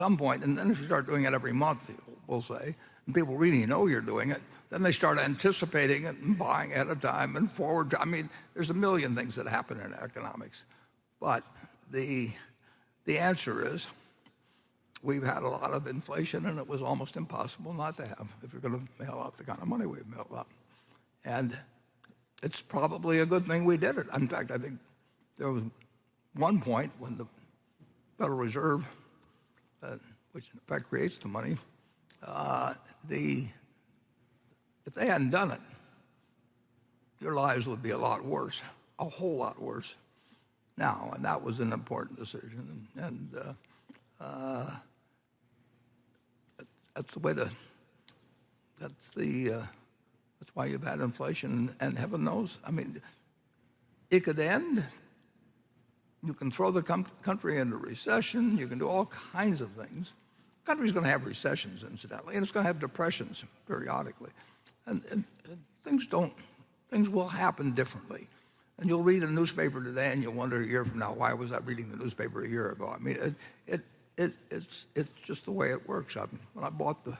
some point, and then if you start doing it every month, we'll say, and people really know you're doing it, then they start anticipating it and buying at a time and forward. I mean, there's a million things that happen in economics. But the answer is we've had a lot of inflation, and it was almost impossible not to have if you're going to mail out the kind of money we've mailed out. And it's probably a good thing we did it. In fact, I think there was one point when the Federal Reserve, which in effect creates the money, if they hadn't done it, your lives would be a lot worse, a whole lot worse now. And that was an important decision. And that's the way that's why you've had inflation. And heaven knows, I mean, it could end. You can throw the country into recession. You can do all kinds of things. The country's going to have recessions, incidentally, and it's going to have depressions periodically. And things will happen differently. And you'll read a newspaper today, and you'll wonder a year from now, why was I reading the newspaper a year ago? I mean, it's just the way it works. When I bought the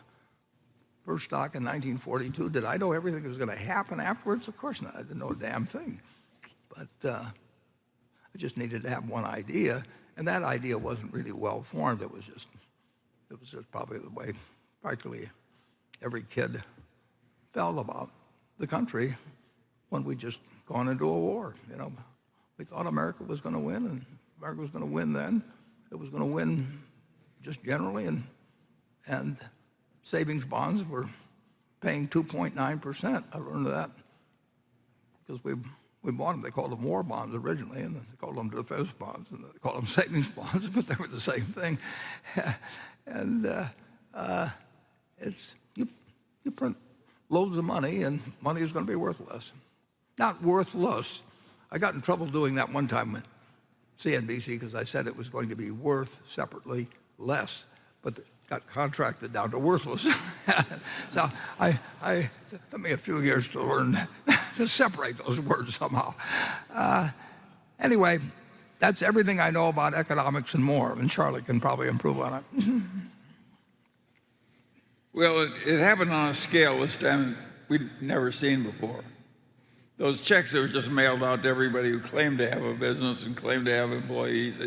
first stock in 1942, did I know everything was going to happen afterwards? Of course not. I didn't know a damn thing. But I just needed to have one idea, and that idea wasn't really well formed. It was just probably the way practically every kid felt about the country when we just gone into a war. You know, we thought America was going to win, and America was going to win then. It was going to win just generally, and savings bonds were paying 2.9%. I learned that because we bought them. They called them war bonds originally, and they called them defense bonds, and they called them savings bonds, but they were the same thing. And you print loads of money, and money is going to be worth less. Not worthless. I got in trouble doing that one time with CNBC because I said it was going to be worth separately less, but got contracted down to worthless. So it took me a few years to learn to separate those words somehow. Anyway, that's everything I know about economics and more, and Charlie can probably improve on it. Well, it happened on a scale this time we'd never seen before. Those checks that were just mailed out to everybody who claimed to have a business and claimed to have employees,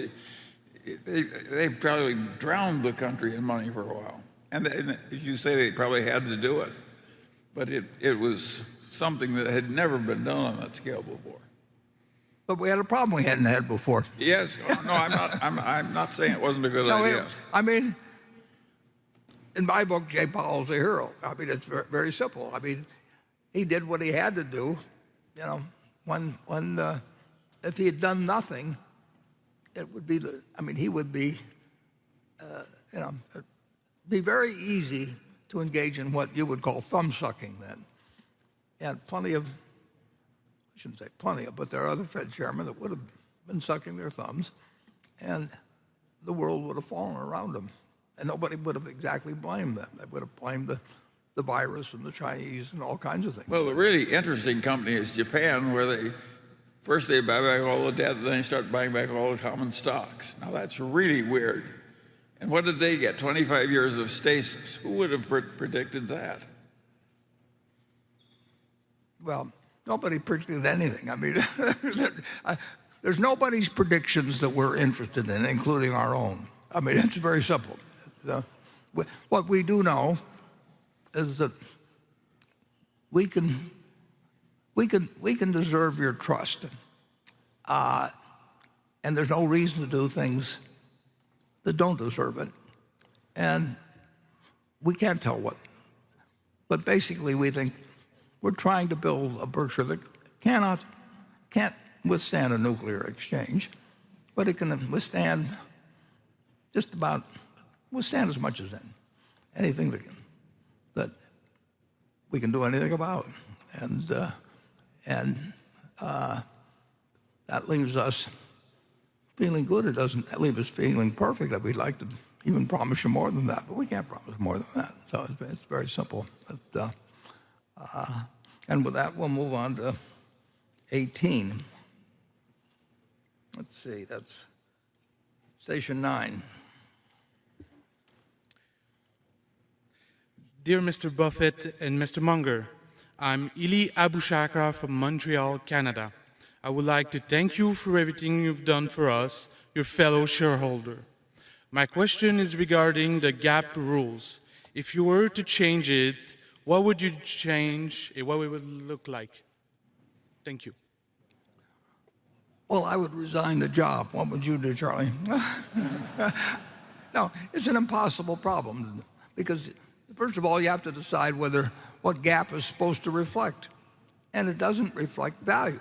they probably drowned the country in money for a while. And as you say, they probably had to do it. But it was something that had never been done on that scale before. But we had a problem we hadn't had before. Yes. No, I'm not saying it wasn't a good idea. I mean, in my book, Jay Powell's a hero. I mean, it's very, very simple. I mean, he did what he had to do. You know, when if he had done nothing, it would be he would be, it'd be very easy to engage in what you would call thumb sucking then. And I shouldn't say plenty of, but there are other Fed chairmen that would have been sucking their thumbs, and the world would have fallen around them. And nobody would have exactly blamed them. They would have blamed the virus and the Chinese and all kinds of things. Well, the really interesting company is Japan, where first they buy back all the debt, then they start buying back all the common stocks. Now that's really weird. And what did they get? 25 years of stasis. Who would have predicted that? Well, nobody predicted anything. I mean, there's nobody's predictions that we're interested in, including our own. I mean, it's very simple. What we do know is that we can deserve your trust, and there's no reason to do things that don't deserve it, and we can't tell what. But basically, we think we're trying to build a Berkshire that can't withstand a nuclear exchange, but it can withstand withstand as much as anything that we can do anything about, and that leaves us feeling good. It doesn't leave us feeling perfect. We'd like to even promise you more than that, but we can't promise more than that. So it's very simple. And with that, we'll move on to 18. Let's see, that's station 9. Dear Mr. Buffett and Mr. Munger, I'm Ili Abushakra from Montreal, Canada. I would like to thank you for everything you've done for us, your fellow shareholder. My question is regarding the GAP rules. If you were to change it, what would you change and what it would look like? Thank you. Well, I would resign the job. What would you do, Charlie? No, it's an impossible problem because, first of all, you have to decide what gap is supposed to reflect, and it doesn't reflect value.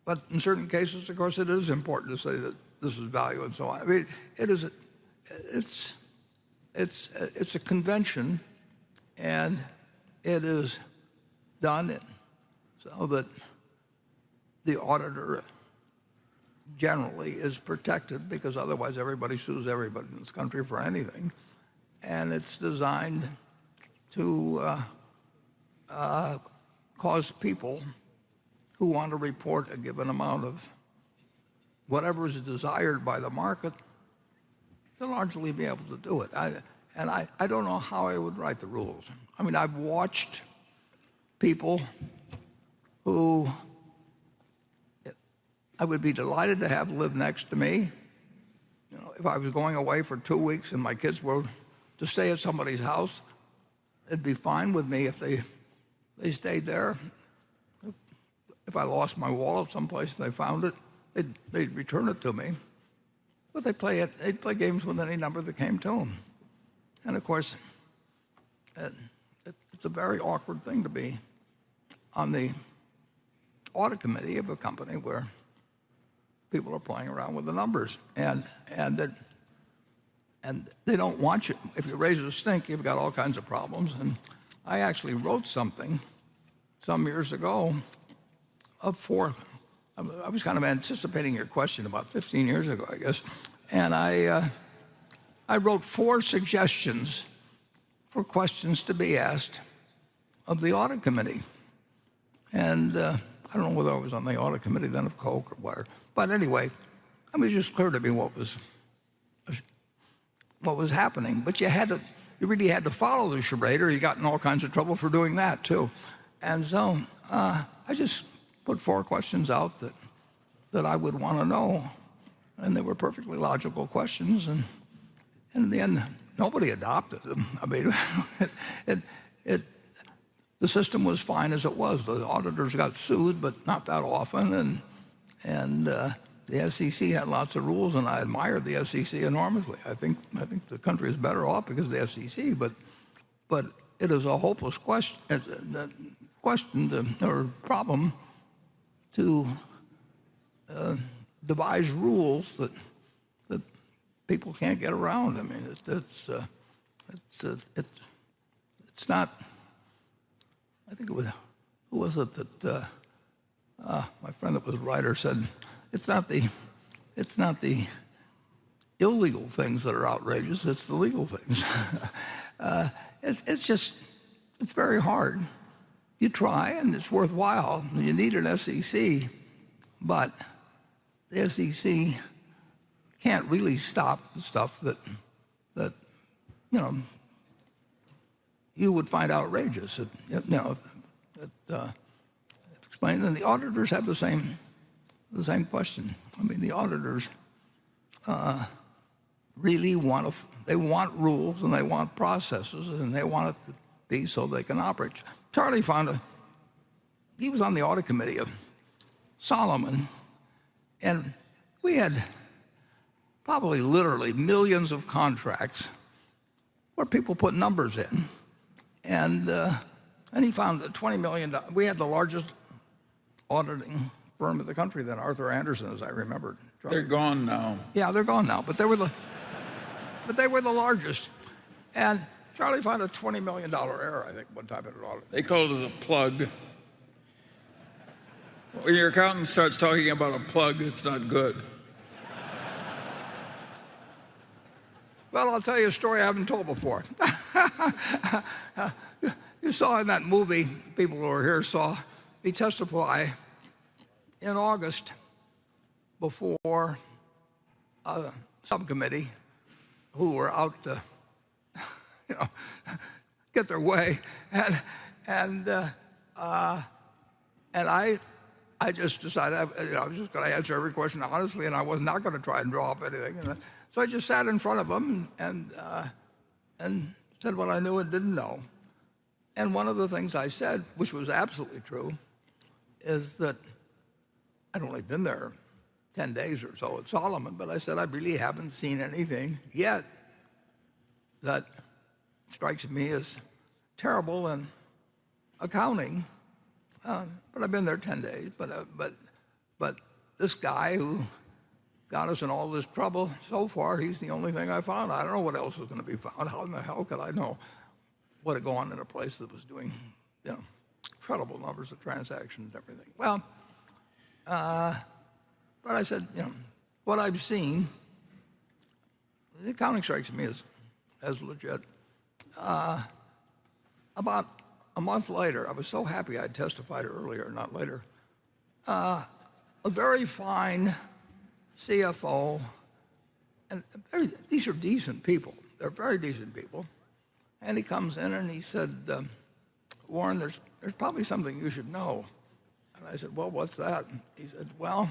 But in certain cases, of course, it is important to say that this is value and so on. I mean, it's a convention, and it is done so that the auditor generally is protected, because otherwise everybody sues everybody in this country for anything. And it's designed to cause people who want to report a given amount of whatever is desired by the market to largely be able to do it. I don't know how I would write the rules. I mean, I've watched people who I would be delighted to have live next to me. You know, if I was going away for 2 weeks and my kids were to stay at somebody's house, it'd be fine with me if they stayed there. If I lost my wallet someplace and they found it, they'd return it to me. But they'd play games with any number that came to them. And of course, it's a very awkward thing to be on the audit committee of a company where people are playing around with the numbers, and they don't want you. If you raise a stink, you've got all kinds of problems. And I actually wrote something some years ago of four. I was kind of anticipating your question about 15 years ago, I guess, and I wrote 4 suggestions for questions to be asked of the audit committee. And I don't know whether I was on the audit committee then of Coke or where. But anyway, it was just clear to me what was happening. But you really had to follow the charade, or you got in all kinds of trouble for doing that too. And so I just put 4 questions out that I would want to know, and they were perfectly logical questions. And in the end, nobody adopted them. I mean, the system was fine as it was. The auditors got sued, but not that often. And the SEC had lots of rules, and I admired the SEC enormously. I think the country is better off because of the SEC, but it is a hopeless problem to devise rules that people can't get around. I mean, it's not. I think it was, who was it that my friend that was a writer said, it's not the illegal things that are outrageous, it's the legal things. It's very hard. You try, and it's worthwhile. You need an SEC, but the SEC can't really stop the stuff that you would find outrageous. Explained, and the auditors have the same question. I mean, the auditors really want rules, and they want processes, and they want it to be so they can operate. Charlie he was on the audit committee of Solomon, and we had probably literally millions of contracts where people put numbers in, and he found that $20 million. We had the largest auditing firm in the country then, Arthur Andersen, as I remember. They're gone now. Yeah, they're gone now, but they were the largest. And Charlie found a $20 million error, I think, one time in an audit. They call it a plug. When your accountant starts talking about a plug, it's not good. Well, I'll tell you a story I haven't told before. You saw in that movie, people who were here saw me testify in August before a subcommittee who were out get their way, and I just decided I was just going to answer every question honestly, and I was not going to try and draw up anything. So I just sat in front of them and said what I knew and didn't know. And one of the things I said, which was absolutely true, is that I'd only been there 10 days or so at Solomon, but I said I really haven't seen anything yet that strikes me as terrible in accounting. But I've been there 10 days. But this guy who got us in all this trouble, so far, he's the only thing I found. I don't know what else was going to be found. How in the hell could I know what had gone in a place that was doing, incredible numbers of transactions and everything? Well, but I said, what I've seen, the accounting strikes me as legit. About a month later, I was so happy I'd testified earlier, not later. A very fine CFO, and these are decent people. They're very decent people. And he comes in and he said, Warren, there's probably something you should know. And I said, well, what's that? And he said, well,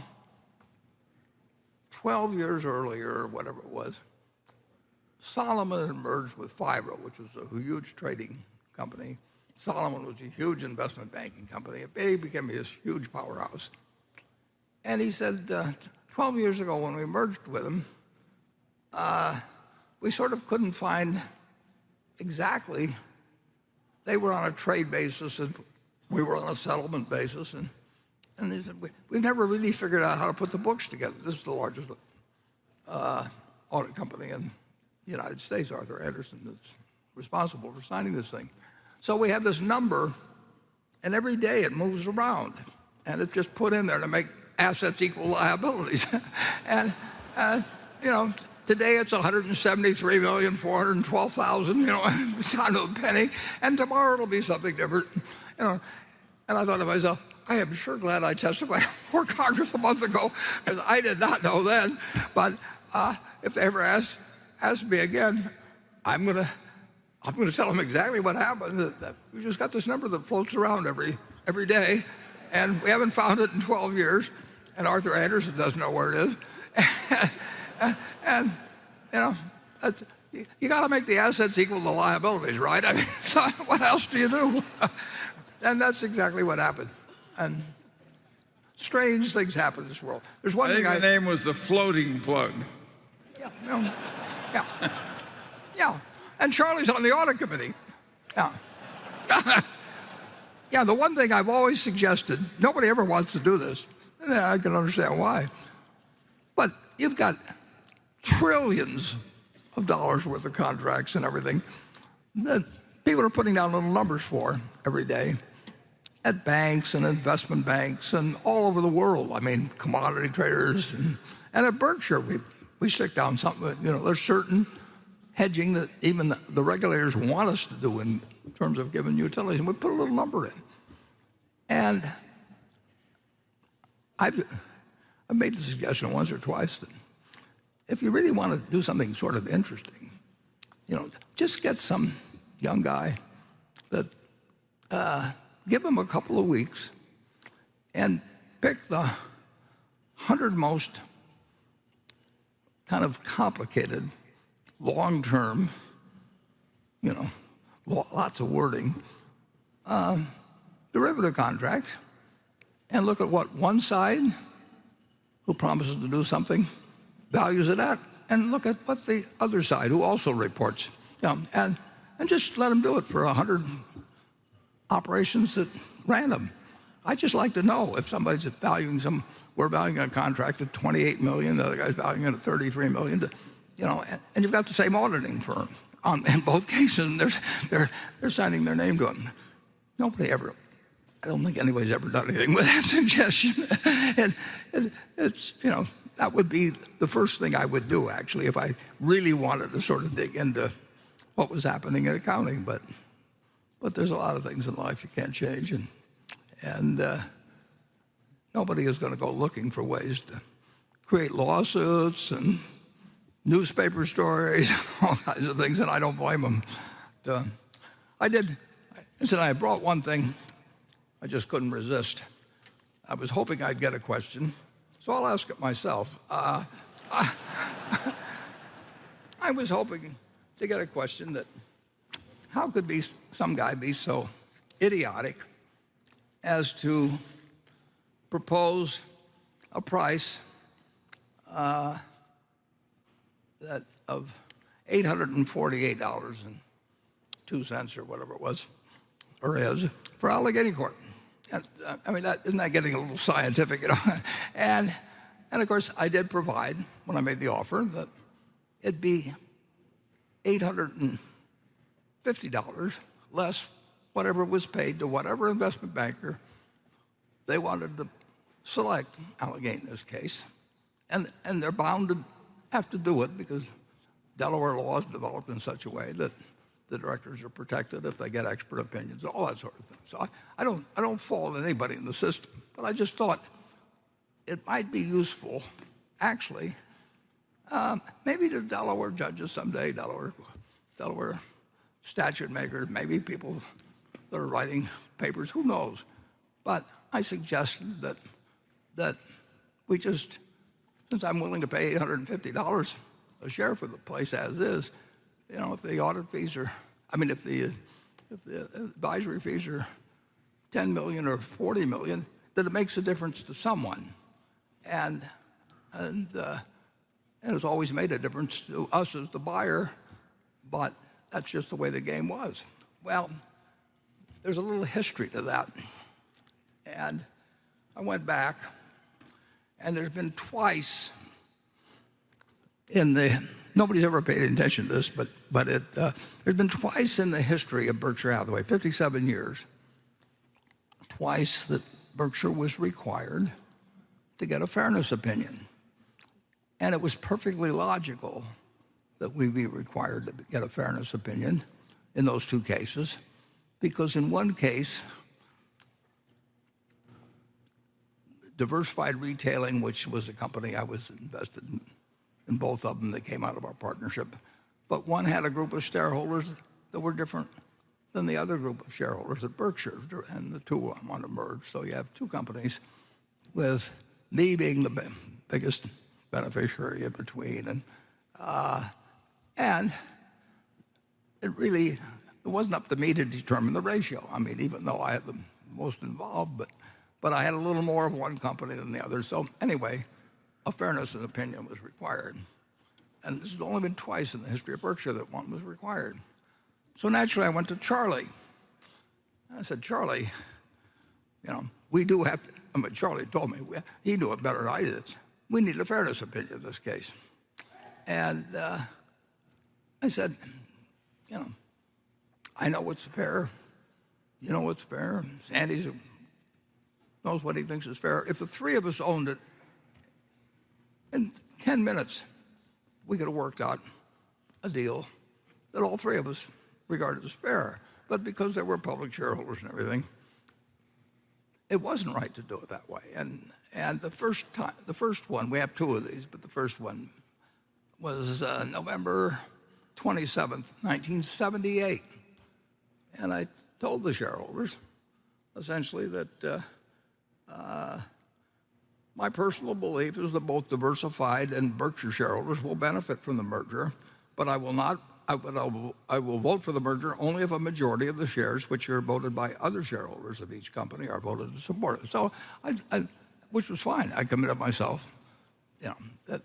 12 years earlier, or whatever it was, Solomon had merged with Fibro, which was a huge trading company. Solomon was a huge investment banking company. It became this huge powerhouse. And he said, 12 years ago when we merged with him, we sort of couldn't find exactly. They were on a trade basis and we were on a settlement basis. And they said, we've never really figured out how to put the books together. This is the largest audit company in the United States, Arthur Andersen, that's responsible for signing this thing. So we have this number, and every day it moves around, and it's just put in there to make assets equal liabilities. and today it's 173,412,000, it's down to a penny, and tomorrow it'll be something different. And I thought to myself, I am sure glad I testified before Congress a month ago, because I did not know then. But if they ever ask me again, I'm going to tell them exactly what happened. That we just got this number that floats around every day, and we haven't found it in 12 years, and Arthur Andersen doesn't know where it is. and you got to make the assets equal the liabilities, right? I mean, so what else do you do? And that's exactly what happened. And strange things happen in this world. There's one thing the name was the floating plug. Yeah. Yeah. And Charlie's on the audit committee. Yeah. Yeah, the one thing I've always suggested, nobody ever wants to do this. And I can understand why. But you've got trillions of dollars worth of contracts and everything that people are putting down little numbers for every day at banks and investment banks and all over the world. I mean, commodity traders. And at Berkshire, we stick down something. There's certain hedging that even the regulators want us to do in terms of giving utilities, and we put a little number in. And I've made the suggestion once or twice that if you really want to do something sort of interesting, just get some young guy that give him a couple of weeks and pick the 100 most kind of complicated, long-term, lots of wording, derivative contracts, and look at what one side, who promises to do something, values it at, and look at what the other side, who also reports, and just let them do it for 100 operations at random. I just like to know if somebody's valuing we're valuing a contract at $28 million, the other guy's valuing it at $33 million, and you've got the same auditing firm in both cases, and they're signing their name to them. Nobody ever, I don't think anybody's ever done anything with that suggestion. and it's, that would be the first thing I would do, actually, if I really wanted to sort of dig into what was happening in accounting. But there's a lot of things in life you can't change, and nobody is going to go looking for ways to create lawsuits and newspaper stories, all kinds of things, and I don't blame them. I did. Listen, I brought one thing I just couldn't resist. I was hoping I'd get a question, so I'll ask it myself. I was hoping to get a question that how could some guy be so idiotic as to propose a price of $848.02 or whatever it was, or is, for Allegheny Court. And, I mean, isn't that getting a little scientific, you know? And of course, I did provide, when I made the offer, that it'd be $850 less whatever was paid to whatever investment banker they wanted to select, Allegheny in this case. And they're bound to have to do it because Delaware law is developed in such a way that the directors are protected if they get expert opinions, all that sort of thing. So I don't fault anybody in the system, but I just thought it might be useful, actually, maybe to Delaware judges someday, Delaware statute makers, maybe people that are writing papers, who knows? But I suggested that we just, since I'm willing to pay $850 a share for the place as is, you know, if the audit fees are, if the advisory fees are 10 million or 40 million, that it makes a difference to someone. And it's always made a difference to us as the buyer, but that's just the way the game was. Well, there's a little history to that. And I went back, and there's been twice nobody's ever paid attention to this, but there's been twice in the history of Berkshire Hathaway, 57 years, twice that Berkshire was required to get a fairness opinion. And it was perfectly logical that we be required to get a fairness opinion in those two cases, because in one case, Diversified Retailing, which was a company I was invested in both of them that came out of our partnership, but one had a group of shareholders that were different than the other group of shareholders at Berkshire, and the two want to merge. So you have two companies with me being the biggest beneficiary in between. And it wasn't up to me to determine the ratio. I mean, even though I had the most involved, but I had a little more of one company than the other. So anyway, a fairness and opinion was required. And this has only been twice in the history of Berkshire that one was required. So naturally, I went to Charlie. I said, Charlie, you know, we do have to, Charlie told me, he knew it better than I did. We need a fairness opinion in this case. And I said, you know, I know what's fair. You know what's fair. Sandy knows what he thinks is fair. If the three of us owned it, in 10 minutes, we could have worked out a deal that all three of us regarded as fair. But because there were public shareholders and everything, it wasn't right to do it that way. And the first one, we have two of these, but the first one was November 27th, 1978. And I told the shareholders, essentially, that my personal belief is that both Diversified and Berkshire shareholders will benefit from the merger, but I will vote for the merger only if a majority of the shares which are voted by other shareholders of each company are voted to support it. So, which was fine. I committed myself, you know, that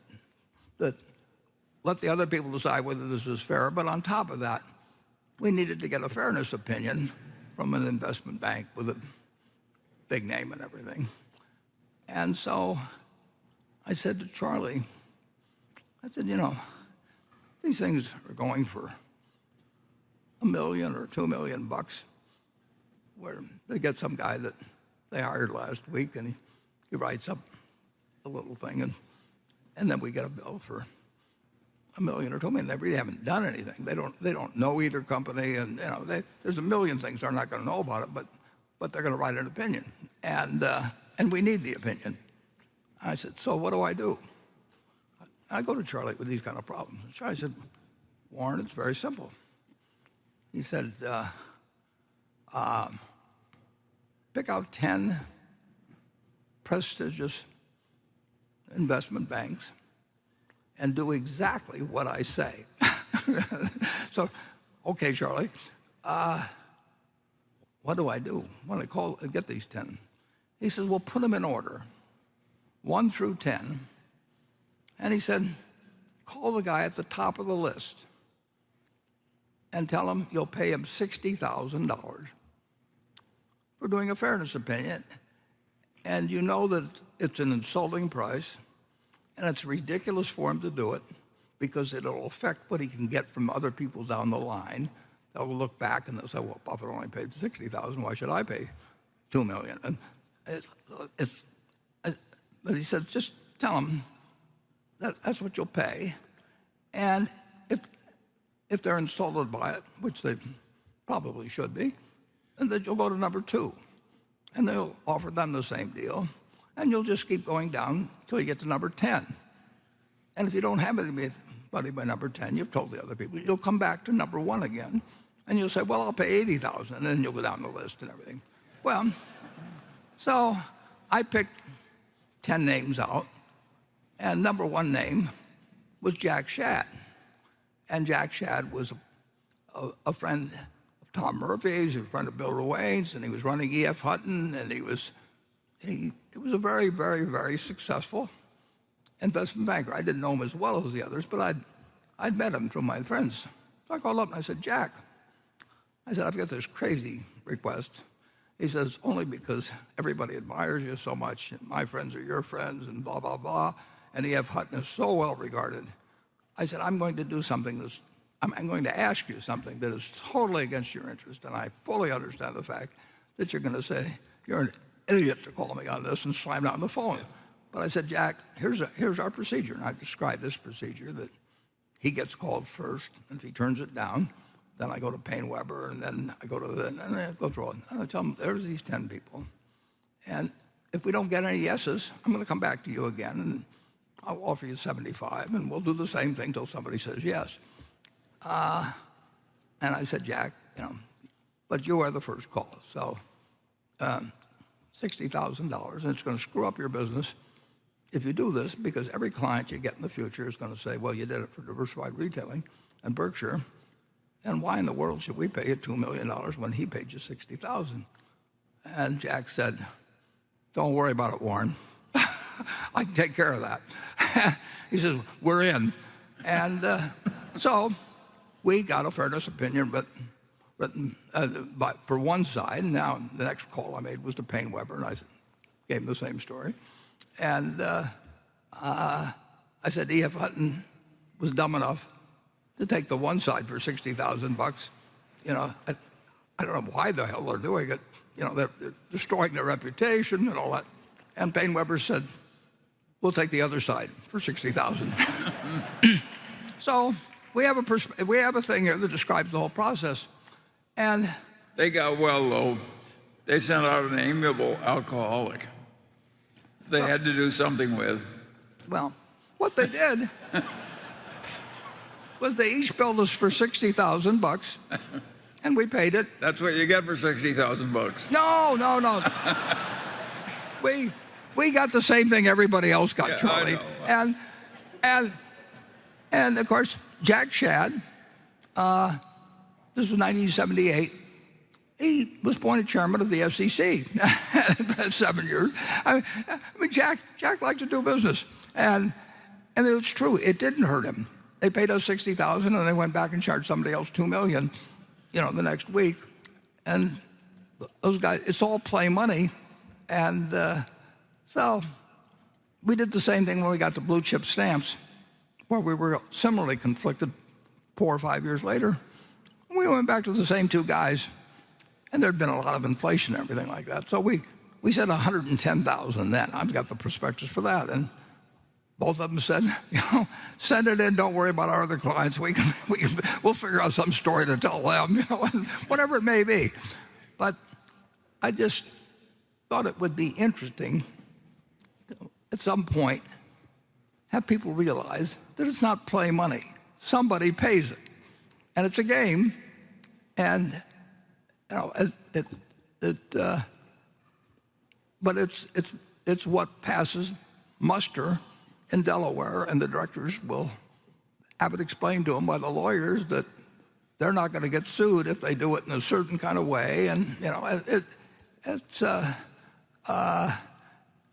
let the other people decide whether this is fair. But on top of that, we needed to get a fairness opinion from an investment bank with a big name and everything. And so I said to Charlie, I said, you know, these things are going for $1 million or $2 million, where they get some guy that they hired last week, and he writes up a little thing, and then we get a bill for $1 million or $2 million. They really haven't done anything. They don't know either company, and you know, there's a million things they're not going to know about it, but they're going to write an opinion, and we need the opinion. I said, so what do I do? I go to Charlie with these kind of problems. And Charlie said, Warren, it's very simple. He said, Pick out 10 prestigious investment banks and do exactly what I say. So, okay, Charlie, what do I do when I call and get these 10? He says, well, put them in order, 1 through 10. And he said, call the guy at the top of the list and tell him you'll pay him $60,000 for doing a fairness opinion. And you know that it's an insulting price, and it's ridiculous for him to do it because it'll affect what he can get from other people down the line. They'll look back and they'll say, well, Buffett only paid $60,000. Why should I pay $2 million? And but he says, just tell him that's what you'll pay. And if they're insulted by it, which they probably should be, then you'll go to number 2. And they'll offer them the same deal. And you'll just keep going down until you get to number 10. And if you don't have anybody by number 10, you've told the other people, you'll come back to number 1 again. And you'll say, well, I'll pay $80,000. And then you'll go down the list and everything. Well, so I picked 10 names out. And number 1 name was Jack Shad. And Jack Shad was a friend of Tom Murphy's, a friend of Bill Ruane's, and he was running E.F. Hutton, and he was a very, very, very successful investment banker. I didn't know him as well as the others, but I'd met him through my friends. So I called up and I said, Jack, I said, I've got this crazy request. He says, only because everybody admires you so much, and my friends are your friends, and blah, blah, blah, and E.F. Hutton is so well regarded. I said, I'm going to do something I'm going to ask you something that is totally against your interest, and I fully understand the fact that you're going to say, you're an idiot to call me on this and slam down the phone. But I said, Jack, here's our procedure. And I described this procedure that he gets called first, and if he turns it down, then I go to Payne Weber, and then I go to and I go through it. And I tell him, there's these 10 people. And if we don't get any yeses, I'm going to come back to you again, and I'll offer you 75, and we'll do the same thing till somebody says yes. And I said, Jack, but you are the first call. So $60,000, and it's going to screw up your business if you do this, because every client you get in the future is going to say, well, you did it for diversified retailing and Berkshire, and why in the world should we pay you $2 million when he paid you $60,000? And Jack said, don't worry about it, Warren. I can take care of that. He says, we're in. And so we got a fairness opinion written for one side. And now the next call I made was to Payne Weber, and I gave him the same story. And I said E.F. Hutton was dumb enough to take the one side for $60,000. I don't know why the hell they're doing it. They're destroying their reputation and all that. And Payne Weber said, we'll take the other side for $60,000. So we have a thing here that describes the whole process. And they got well low. They sent out an amiable alcoholic they had to do something with. Well, what they did was they each billed us for $60,000, and we paid it. That's what you get for $60,000. No. We got the same thing everybody else got, Charlie. And of course, Jack Shad, this was 1978, he was appointed chairman of the SEC for 7 years. I mean, Jack liked to do business. And it's true, it didn't hurt him. They paid us $60,000, and they went back and charged somebody else $2 million, the next week. And those guys, it's all play money. And so we did the same thing when we got the blue chip stamps, where we were similarly conflicted 4 or 5 years later. We went back to the same 2 guys, and there'd been a lot of inflation and everything like that. So we said 110,000 then. I've got the prospectus for that. And both of them said, send it in, don't worry about our other clients. We'll figure out some story to tell them, and whatever it may be. But I just thought it would be interesting to, at some point, have people realize that it's not play money. Somebody pays it. And it's a game. And you know, but it's what passes muster in Delaware, and the directors will have it explained to them by the lawyers that they're not going to get sued if they do it in a certain kind of way, and you know,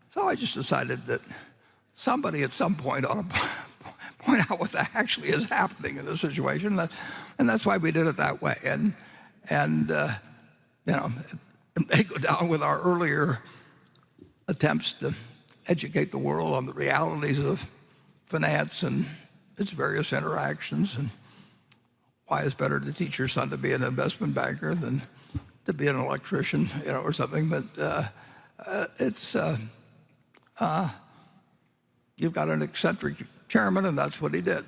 so I just decided that somebody at some point ought to point out what actually is happening in the situation, and that's why we did it that way. And you know, it may go down with our earlier attempts to educate the world on the realities of finance and its various interactions, and why it's better to teach your son to be an investment banker than to be an electrician, you know, or something. But you've got an eccentric chairman, and that's what he did.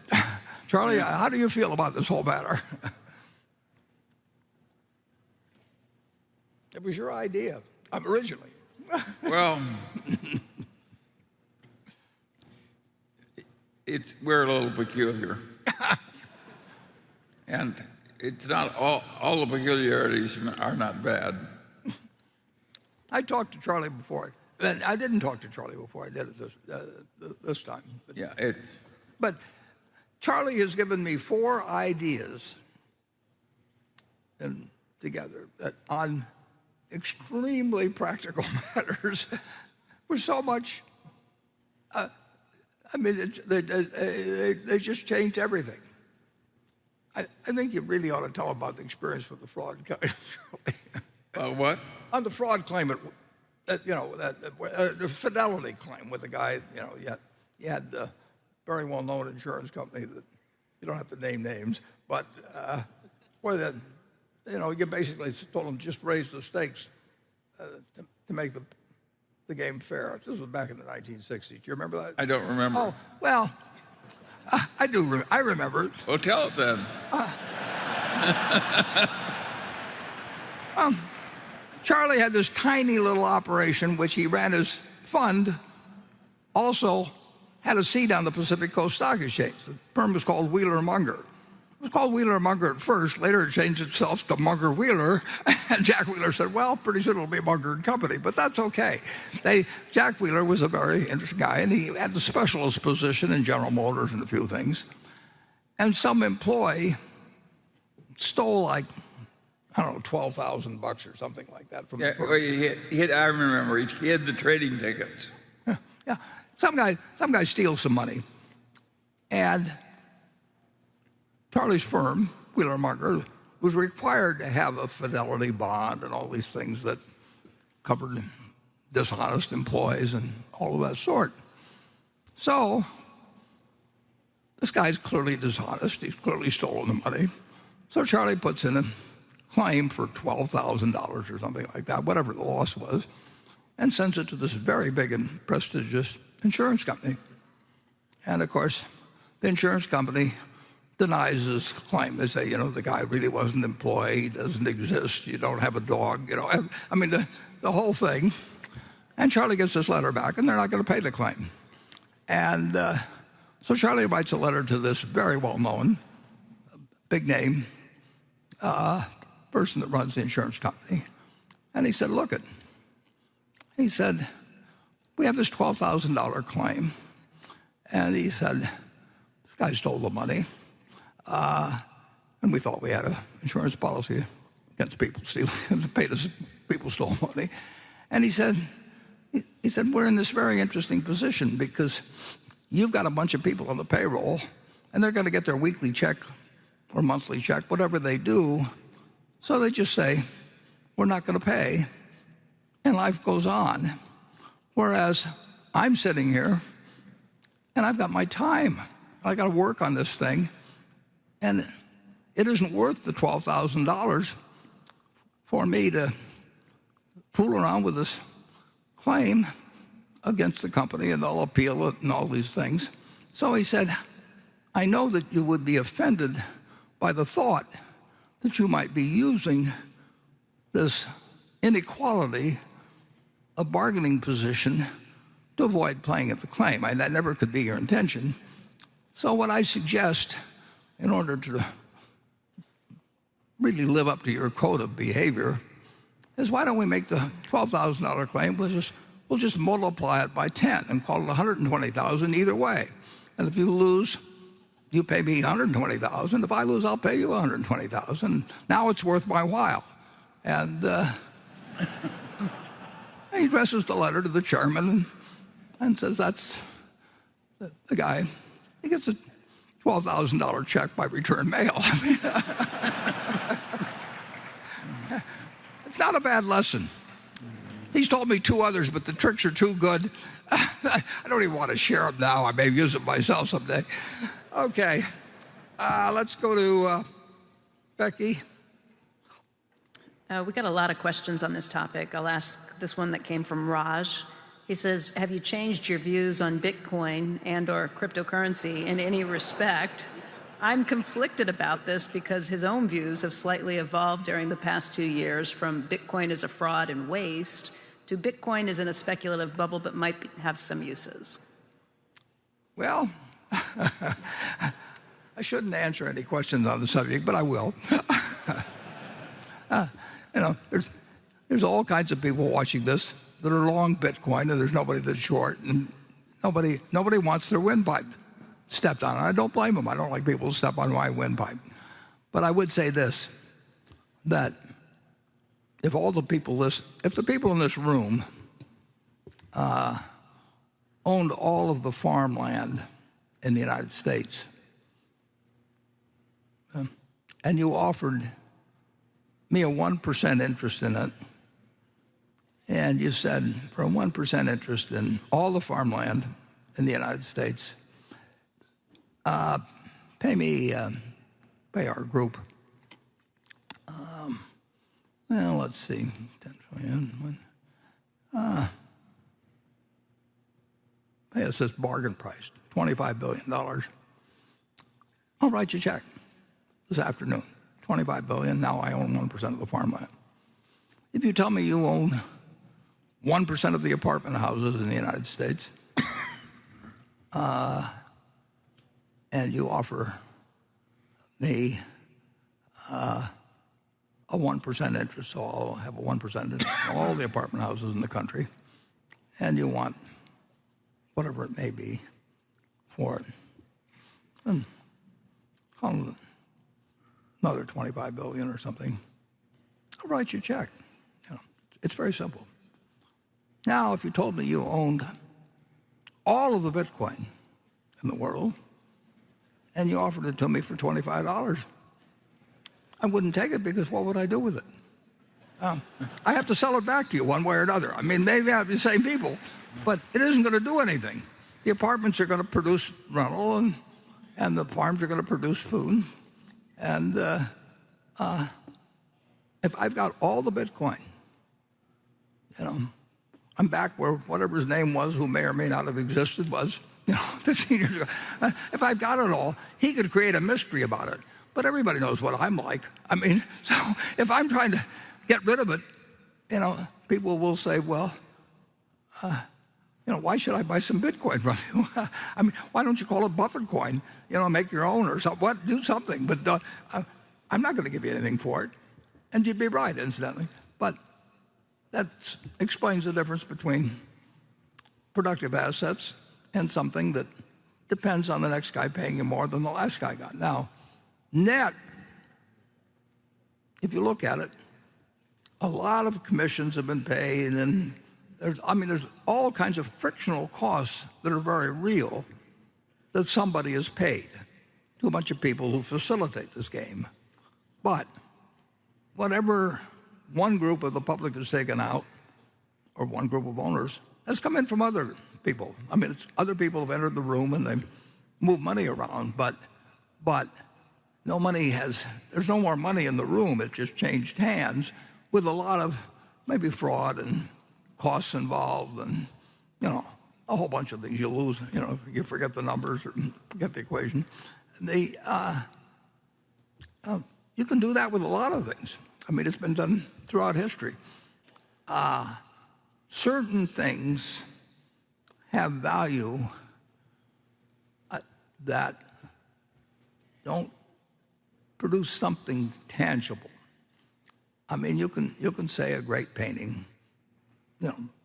Charlie, how do you feel about this whole matter? It was your idea, originally. Well, we're a little peculiar. And it's not all the peculiarities are not bad. I talked to Charlie before. And I didn't talk to Charlie before I did it this time. But Charlie has given me 4 ideas together that on extremely practical matters with so much. I mean, they just changed everything. I think you really ought to tell them about the experience with the fraud claim. What? On the fraud claim, the fidelity claim with the guy, you know, you had a very well-known insurance company that you don't have to name names, but where that, you know, you basically told them just raise the stakes to make the game fair. This was back in the 1960s. Do you remember that? I don't remember. Oh, well, I do. I remember it. Well, tell it then. Charlie had this tiny little operation which he ran his fund, also had a seat on the Pacific Coast Stock Exchange. The firm was called Wheeler Munger. It was called Wheeler Munger at first. Later it changed itself to Munger Wheeler. And Jack Wheeler said, well, pretty soon it'll be Munger and Company, but that's okay. Jack Wheeler was a very interesting guy, and he had the specialist position in General Motors and a few things. And some employee stole, like, I don't know, $12,000 or something like that from the firm. I remember he hid the trading tickets. Yeah. Some guy steals some money. And Charlie's firm, Wheeler Munger, was required to have a fidelity bond and all these things that covered dishonest employees and all of that sort. So this guy's clearly dishonest. He's clearly stolen the money. So Charlie puts in a claim for $12,000 or something like that, whatever the loss was, and sends it to this very big and prestigious insurance company. And of course, the insurance company denies his claim. They say, you know, the guy really wasn't employed, he doesn't exist, you don't have a dog, you know. I mean, the whole thing. And Charlie gets this letter back, and they're not going to pay the claim. And so Charlie writes a letter to this very well-known, big name person that runs the insurance company. And he said, look it. He said, we have this $12,000 claim. And he said, this guy stole the money. And we thought we had an insurance policy against people stealing, to pay us people stole money. And he said, we're in this very interesting position because you've got a bunch of people on the payroll, and they're going to get their weekly check or monthly check, whatever they do. So they just say, we're not going to pay, and life goes on. Whereas I'm sitting here, and I've got my time. I got to work on this thing, and it isn't worth the $12,000 for me to fool around with this claim against the company, and they'll appeal it and all these things. So he said, I know that you would be offended by the thought that you might be using this inequality of bargaining position to avoid paying at the claim. That never could be your intention. So what I suggest, in order to really live up to your code of behavior is why don't we make the $12,000 claim, we'll just multiply it by 10 and call it 120,000 either way. And if you lose, you pay me 120,000. If I lose, I'll pay you 120,000. Now it's worth my while. And he addresses the letter to the chairman and says that's the guy. He gets a $12,000 check by return mail. It's not a bad lesson. He's told me two others, but the tricks are too good. I don't even want to share them now. I may use them myself someday. Okay, let's go to Becky. We got a lot of questions on this topic. I'll ask this one that came from Raj. He says, have you changed your views on Bitcoin and/or cryptocurrency in any respect? I'm conflicted about this because his own views have slightly evolved during the past 2 years from Bitcoin as a fraud and waste to Bitcoin is in a speculative bubble but might have some uses. Well, I shouldn't answer any questions on the subject, but I will. There's all kinds of people watching this that are long Bitcoin, and there's nobody that's short, and nobody wants their windpipe stepped on. And I don't blame them. I don't like people who step on my windpipe. But I would say this, that if the people in this room owned all of the farmland in the United States, and you offered me a 1% interest in it, and you said for a 1% interest in all the farmland in the United States, pay our group, well, let's see, 10 trillion, pay us this bargain price, $25 billion. I'll write you a check this afternoon, $25 billion, now I own 1% of the farmland. If you tell me you own 1% of the apartment houses in the United States, and you offer me a 1% interest, so I'll have a 1% interest in all the apartment houses in the country, and you want whatever it may be for it, then call it another $25 billion or something. I'll write you a check. It's very simple. Now, if you told me you owned all of the Bitcoin in the world and you offered it to me for $25, I wouldn't take it because what would I do with it? I have to sell it back to you one way or another. I mean, maybe I have the same people, but it isn't going to do anything. The apartments are going to produce rental, and the farms are going to produce food. And if I've got all the Bitcoin, I'm back where whatever his name was, who may or may not have existed, was 15 years ago. If I've got it all, he could create a mystery about it. But everybody knows what I'm like. I mean, so if I'm trying to get rid of it, people will say, well, why should I buy some Bitcoin from you? I mean, why don't you call it Buffett coin? Make your own or something. What? Do something. But I'm not going to give you anything for it. And you'd be right, incidentally. But that explains the difference between productive assets and something that depends on the next guy paying you more than the last guy got. Now, net, if you look at it, a lot of commissions have been paid, and there's all kinds of frictional costs that are very real that somebody has paid to a bunch of people who facilitate this game. But whatever one group of the public has taken out, or one group of owners, has come in from other people. I mean, other people have entered the room and they move money around, but there's no more money in the room. It just changed hands with a lot of maybe fraud and costs involved, and a whole bunch of things. You lose, you forget the numbers or forget the equation. You can do that with a lot of things. I mean, it's been done throughout history. Certain things have value that don't produce something tangible. I mean, you can say a great painting,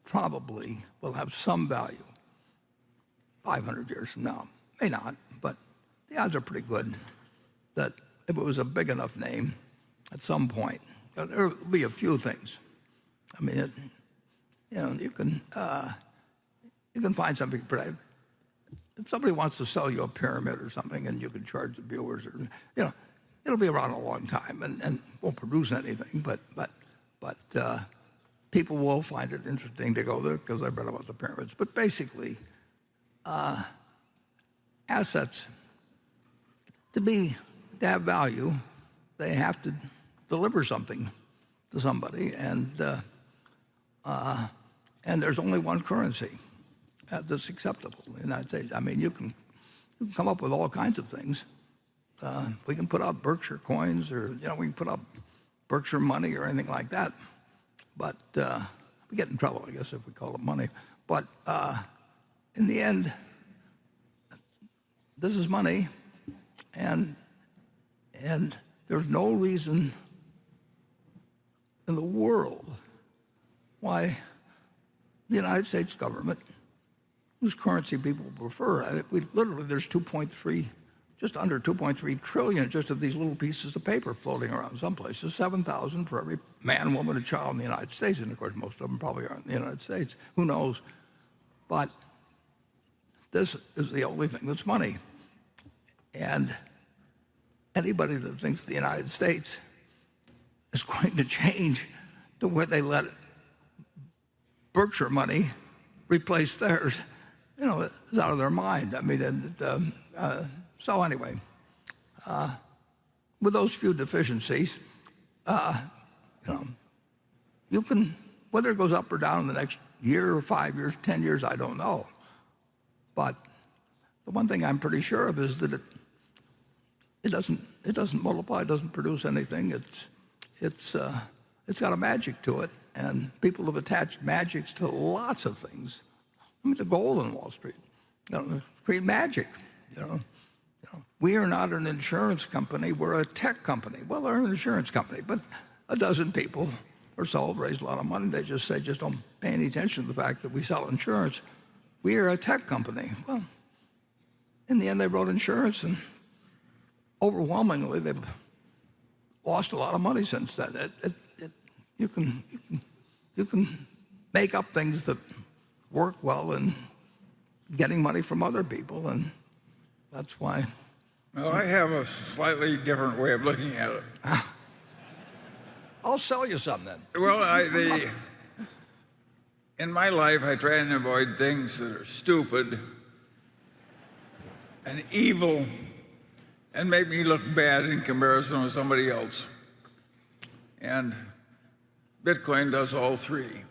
probably will have some value 500 years from now. May not, but the odds are pretty good that if it was a big enough name, at some point, there will be a few things. I mean, you can find something. If somebody wants to sell you a pyramid or something, and you can charge the viewers, or it'll be around a long time and won't produce anything. But people will find it interesting to go there because I've read about the pyramids. But basically, assets to have value, they have to deliver something to somebody, and there's only one currency that's acceptable in the United States. I mean, you can come up with all kinds of things. We can put out Berkshire coins, or we can put up Berkshire money or anything like that. But we get in trouble, I guess, if we call it money. But in the end, this is money, and there's no reason in the world why the United States government, whose currency people prefer, there's just under 2.3 trillion just of these little pieces of paper floating around some places, 7,000 for every man, woman, and child in the United States. And of course, most of them probably aren't in the United States. Who knows? But this is the only thing that's money. And anybody that thinks the United States is going to change to where they let Berkshire money replace theirs, is out of their mind. I mean, so anyway, with those few deficiencies, you can, whether it goes up or down in the next year or 5 years, 10 years, I don't know. But the one thing I'm pretty sure of is that it doesn't multiply, it doesn't produce anything. It's got a magic to it, and people have attached magics to lots of things. I mean, the gold on Wall Street, create magic. We are not an insurance company; we're a tech company. Well, they're an insurance company, but a dozen people or so have raised a lot of money. They just say, just don't pay any attention to the fact that we sell insurance. We are a tech company. Well, in the end, they wrote insurance, and overwhelmingly, they've lost a lot of money since then. You can make up things that work well in getting money from other people, and that's why. Well, I have a slightly different way of looking at it. I'll sell you some then. Well, in my life, I try and avoid things that are stupid and evil and make me look bad in comparison with somebody else. And Bitcoin does all three.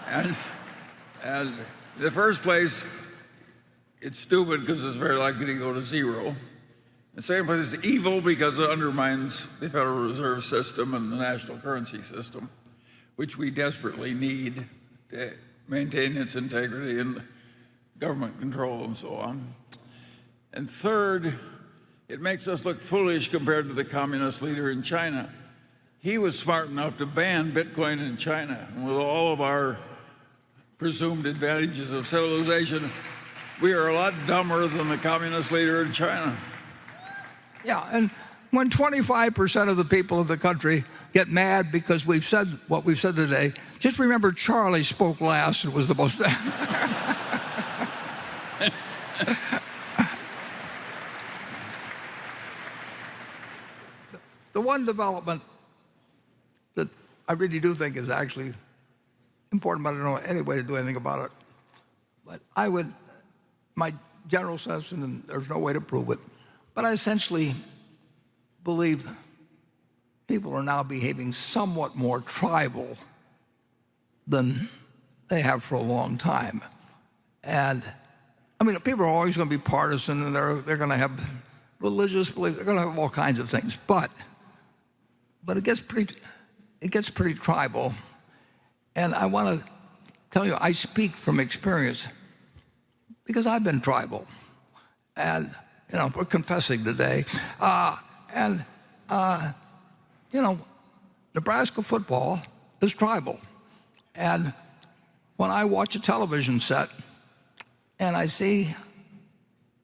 And in the first place, it's stupid because it's very likely to go to zero. In the second place, it's evil because it undermines the Federal Reserve System and the national currency system, which we desperately need to maintain its integrity and government control and so on. And third, it makes us look foolish compared to the communist leader in China. He was smart enough to ban Bitcoin in China. And with all of our presumed advantages of civilization, we are a lot dumber than the communist leader in China. Yeah, and when 25% of the people of the country get mad because we've said what we've said today, just remember Charlie spoke last and was the most. The one development that I really do think is actually important, but I don't know any way to do anything about it. But my general sense, and there's no way to prove it, but I essentially believe people are now behaving somewhat more tribal than they have for a long time. And I mean, people are always going to be partisan, and they're going to have religious beliefs, they're going to have all kinds of things. But it gets pretty tribal. And I want to tell you, I speak from experience because I've been tribal. And, we're confessing today. you know, Nebraska football is tribal. And when I watch a television set and I see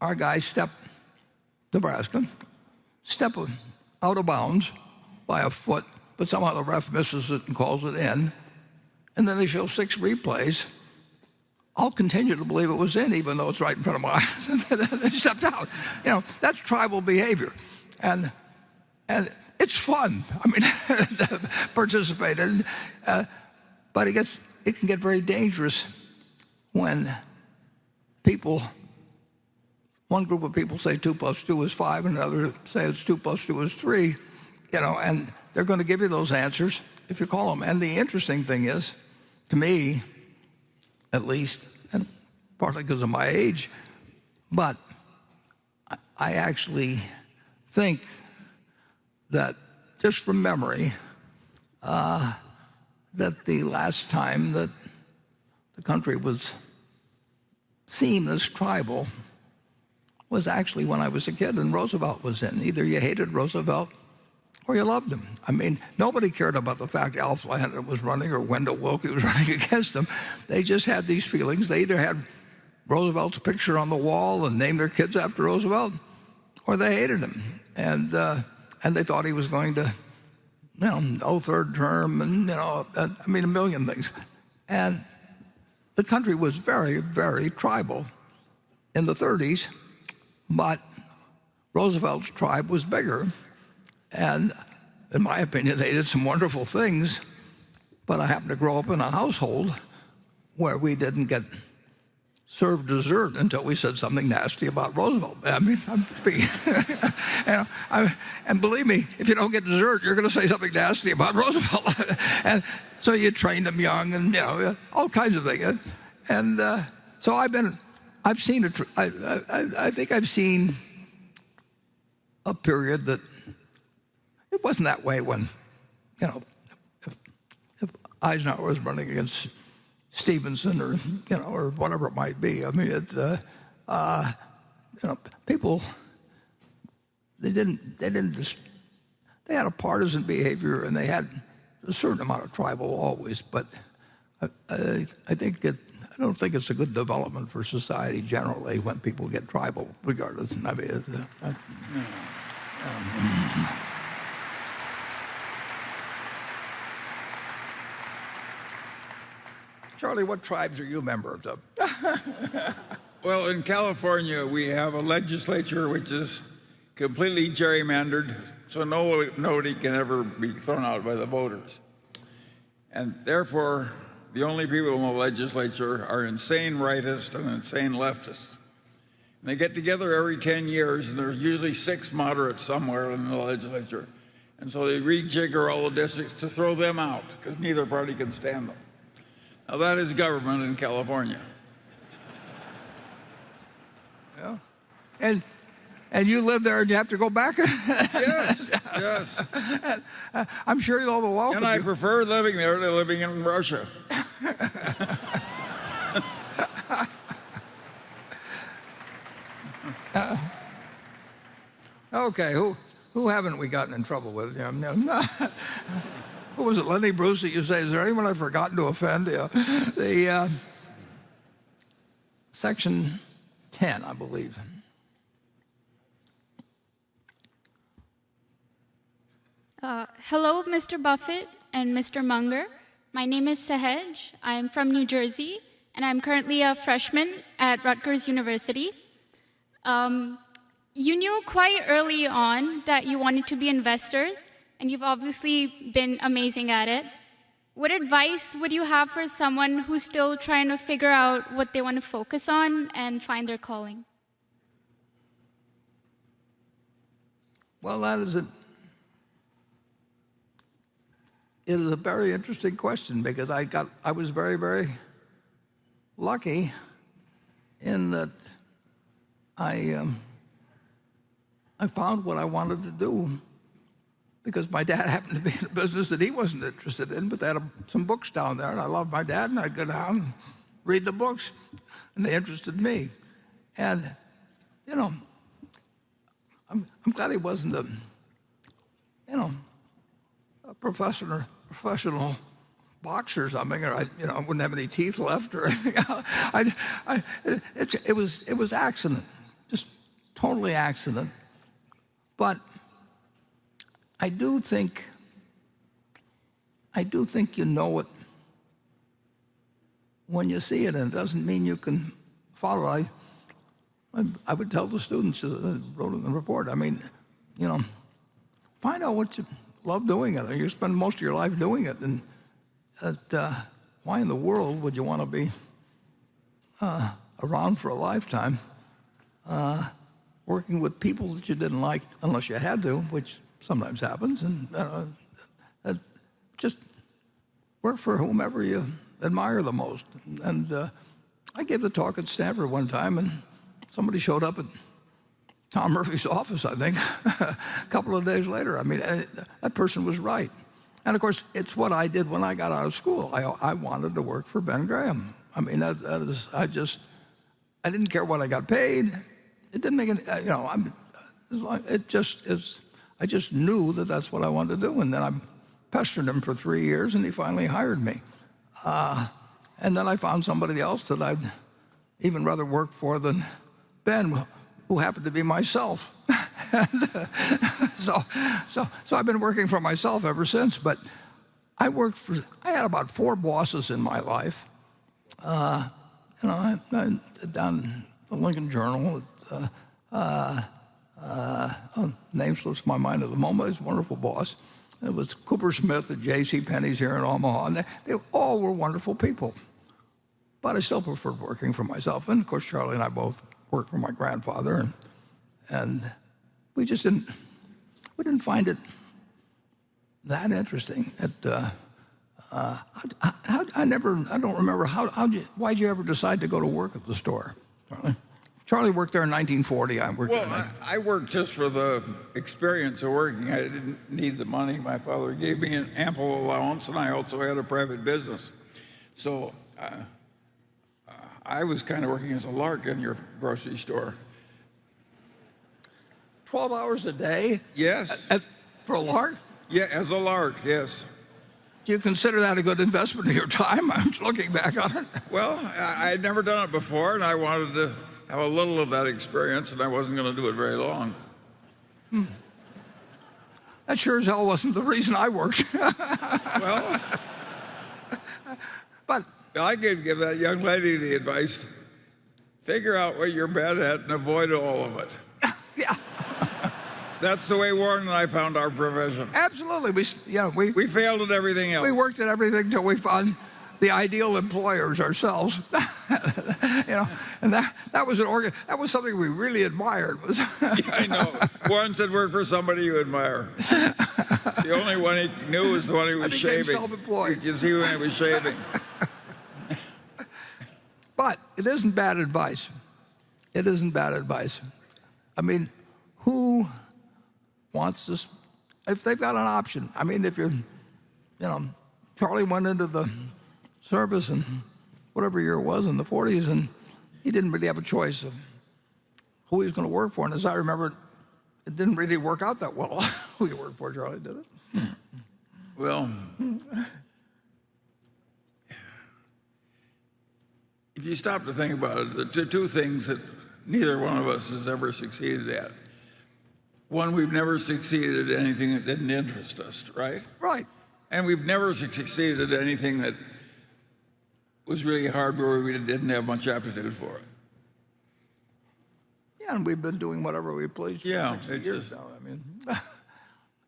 our guys Nebraska, step out of bounds by a foot, but somehow the ref misses it and calls it in, and then they show 6 replays, I'll continue to believe it was in, even though it's right in front of my eyes. They stepped out. That's tribal behavior. And it's fun. I mean, to participate in. But it can get very dangerous when one group of people say 2 + 2 is 5, and another say it's 2 + 2 is 3, and they're going to give you those answers if you call them. And the interesting thing is, to me, at least, and partly because of my age, but I actually think that, just from memory, that the last time that the country was seen as tribal was actually when I was a kid and Roosevelt was in. Either you hated Roosevelt or you loved him. I mean, nobody cared about the fact Alf Landon was running or Wendell Willkie was running against him. They just had these feelings. They either had Roosevelt's picture on the wall and named their kids after Roosevelt, or they hated him. And they thought he was going to, no third term, and, a million things. And the country was very, very tribal in the 30s, but Roosevelt's tribe was bigger. And in my opinion, they did some wonderful things, but I happened to grow up in a household where we didn't get served dessert until we said something nasty about Roosevelt. I mean, I'm speaking. And believe me, if you don't get dessert, you're going to say something nasty about Roosevelt. And so you trained them young, and all kinds of things. And so I think I've seen a period that it wasn't that way when, if Eisenhower was running against Stevenson or whatever it might be. I mean, people, they had a partisan behavior, and they had a certain amount of tribal always. But I don't think it's a good development for society generally when people get tribal, regardless. I mean, Charlie, what tribes are you members of? Well, in California, we have a legislature which is completely gerrymandered, so nobody can ever be thrown out by the voters. And therefore, the only people in the legislature are insane rightists and insane leftists. And they get together every 10 years, and there's usually 6 moderates somewhere in the legislature. And so they rejigger all the districts to throw them out, because neither party can stand them. Now, that is government in California. Yeah. And you live there and you have to go back? Yes. I'm sure you'll have a welcome. And I prefer living there to living in Russia. Okay, who haven't we gotten in trouble with? Who was it, Lenny Bruce, that you say, is there anyone I've forgotten to offend? The Section 10, I believe. Hello, Mr. Buffett and Mr. Munger. My name is Sahej. I'm from New Jersey, and I'm currently a freshman at Rutgers University. You knew quite early on that you wanted to be investors, and you've obviously been amazing at it. What advice would you have for someone who's still trying to figure out what they want to focus on and find their calling? Well, it is a very interesting question, because I was very, very lucky in that I found what I wanted to do, because my dad happened to be in a business that he wasn't interested in, but they had some books down there, and I loved my dad, and I'd go down and read the books, and they interested me. And, I'm glad he wasn't professional boxer or something, or I wouldn't have any teeth left or anything. It was accident, just totally accident. But I do think you know it when you see it, and it doesn't mean you can follow it. I would tell the students that wrote in the report, find out what you love doing it. You spend most of your life doing it, and why in the world would you want to be around for a lifetime working with people that you didn't like unless you had to, which sometimes happens, and just work for whomever you admire the most. And I gave the talk at Stanford one time, and somebody showed up at Tom Murphy's office, I think, a couple of days later. That person was right. And of course, it's what I did when I got out of school. I wanted to work for Ben Graham. I didn't care what I got paid. It didn't make any, it just is. I just knew that that's what I wanted to do. And then I pestered him for 3 years, and he finally hired me. And then I found somebody else that I'd even rather work for than Ben, who happened to be myself. So I've been working for myself ever since. But I had about 4 bosses in my life. Down the Lincoln Journal, name slips my mind at the moment. He's a wonderful boss. It was Cooper Smith at J.C. Penney's here in Omaha, and they all were wonderful people. But I still preferred working for myself. And of course, Charlie and I both worked for my grandfather, and we just didn't find it that interesting. I don't remember why'd you ever decide to go to work at the store, Charlie? Charlie worked there in 1940. I worked just for the experience of working. I didn't need the money. My father gave me an ample allowance, and I also had a private business. So I was kind of working as a lark in your grocery store. 12 hours a day? Yes. For a lark? Yeah, as a lark, yes. Do you consider that a good investment of your time? I'm looking back on it. Well, I had never done it before, and I wanted to have a little of that experience, and I wasn't going to do it very long. That sure as hell wasn't the reason I worked. Well, but I could give that young lady the advice, figure out what you're bad at and avoid all of it. Yeah. That's the way Warren and I found our profession. Absolutely. We failed at everything else. We worked at everything till we found the ideal employers ourselves. And that was something we really admired. Yeah, I know. Warren said work for somebody you admire. The only one he knew was the one he was shaving. Self-employed. You could see when he was shaving. But it isn't bad advice. It isn't bad advice. Who wants this? If they've got an option. If you're, Charlie went into the service in whatever year it was in the 40s, and he didn't really have a choice of who he was going to work for. And as I remember, it didn't really work out that well who you worked for, Charlie, did it? Well, if you stop to think about it, the two things that neither one of us has ever succeeded at. One, we've never succeeded at anything that didn't interest us, right? Right. And we've never succeeded at anything that was really hard where we didn't have much aptitude for it. Yeah, and we've been doing whatever we please for 60 years now.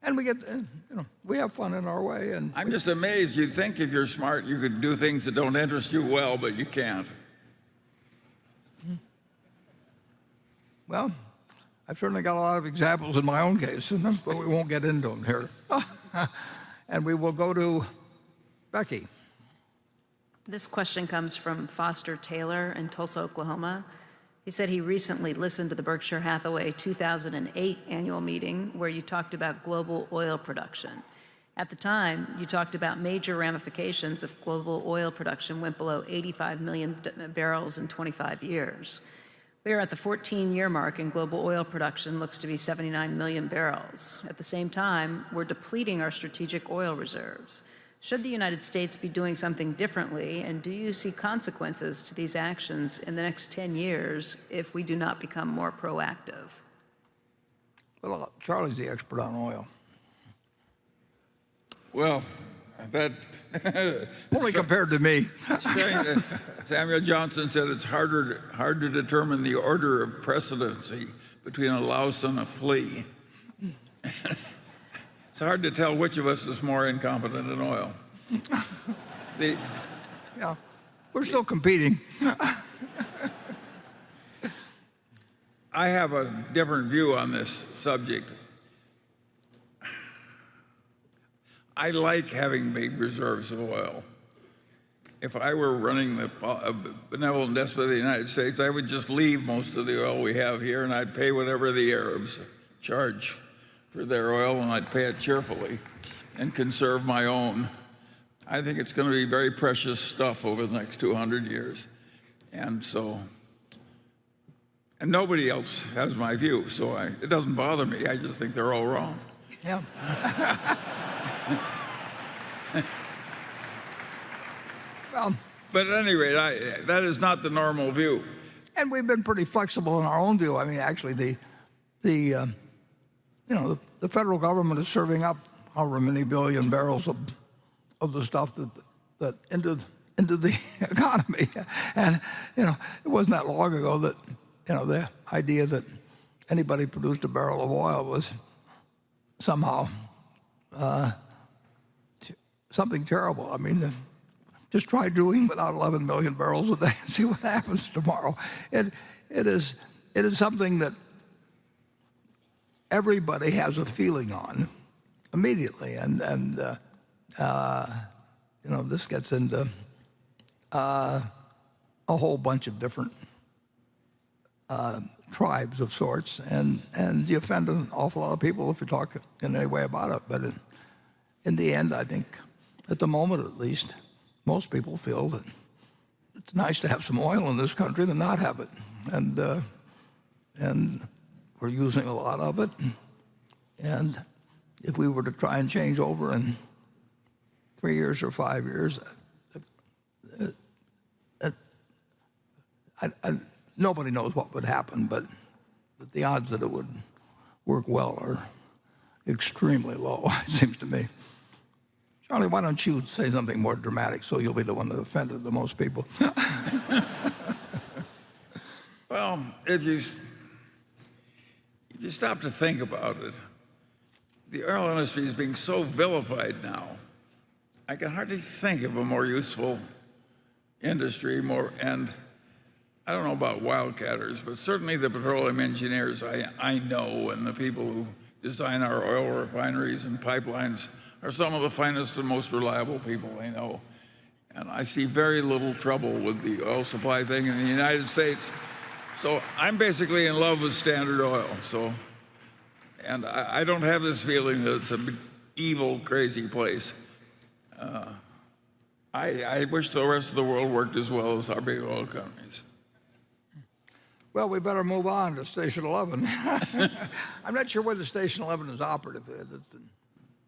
And we get, we have fun in our way. And I'm just amazed. You'd think if you're smart, you could do things that don't interest you well, but you can't. Well, I've certainly got a lot of examples in my own case, but we won't get into them here. And we will go to Becky. This question comes from Foster Taylor in Tulsa, Oklahoma. He said he recently listened to the Berkshire Hathaway 2008 annual meeting where you talked about global oil production. At the time, you talked about major ramifications if global oil production went below 85 million barrels in 25 years. We are at the 14-year mark and global oil production looks to be 79 million barrels. At the same time, we're depleting our strategic oil reserves. Should the United States be doing something differently, and do you see consequences to these actions in the next 10 years if we do not become more proactive? Well, Charlie's the expert on oil. Well, that Only compared to me. Samuel Johnson said it's hard to determine the order of precedency between a louse and a flea. It's hard to tell which of us is more incompetent in oil. Yeah, we're still competing. I have a different view on this subject. I like having big reserves of oil. If I were running the benevolent despot of the United States, I would just leave most of the oil we have here, and I'd pay whatever the Arabs charge for their oil, and I'd pay it cheerfully and conserve my own. I think it's going to be very precious stuff over the next 200 years. And nobody else has my view, so it doesn't bother me. I just think they're all wrong. Yeah. Well, but at any rate, that is not the normal view. and we've been pretty flexible in our own view. I mean, actually, the federal government is serving up however many billion barrels of the stuff that into the economy, and it wasn't that long ago that the idea that anybody produced a barrel of oil was somehow something terrible. I mean, just try doing without 11 million barrels a day and see what happens tomorrow. It is something that everybody has a feeling on immediately, and this gets into a whole bunch of different tribes of sorts, and you offend an awful lot of people if you talk in any way about it. But in the end, I think, at the moment at least, most people feel that it's nice to have some oil in this country than not have it, and we're using a lot of it. And if we were to try and change over in 3 years or 5 years, nobody knows what would happen, but the odds that it would work well are extremely low, it seems to me. Charlie, why don't you say something more dramatic so you'll be the one that offended the most people? Well, if you stop to think about it, the oil industry is being so vilified now. I can hardly think of a more useful industry, and I don't know about wildcatters, but certainly the petroleum engineers I know, and the people who design our oil refineries and pipelines are some of the finest and most reliable people I know. And I see very little trouble with the oil supply thing in the United States. So I'm basically in love with Standard Oil. And I don't have this feeling that it's an evil, crazy place. I wish the rest of the world worked as well as our big oil companies. Well, we better move on to Station 11. I'm not sure whether Station 11 is operative.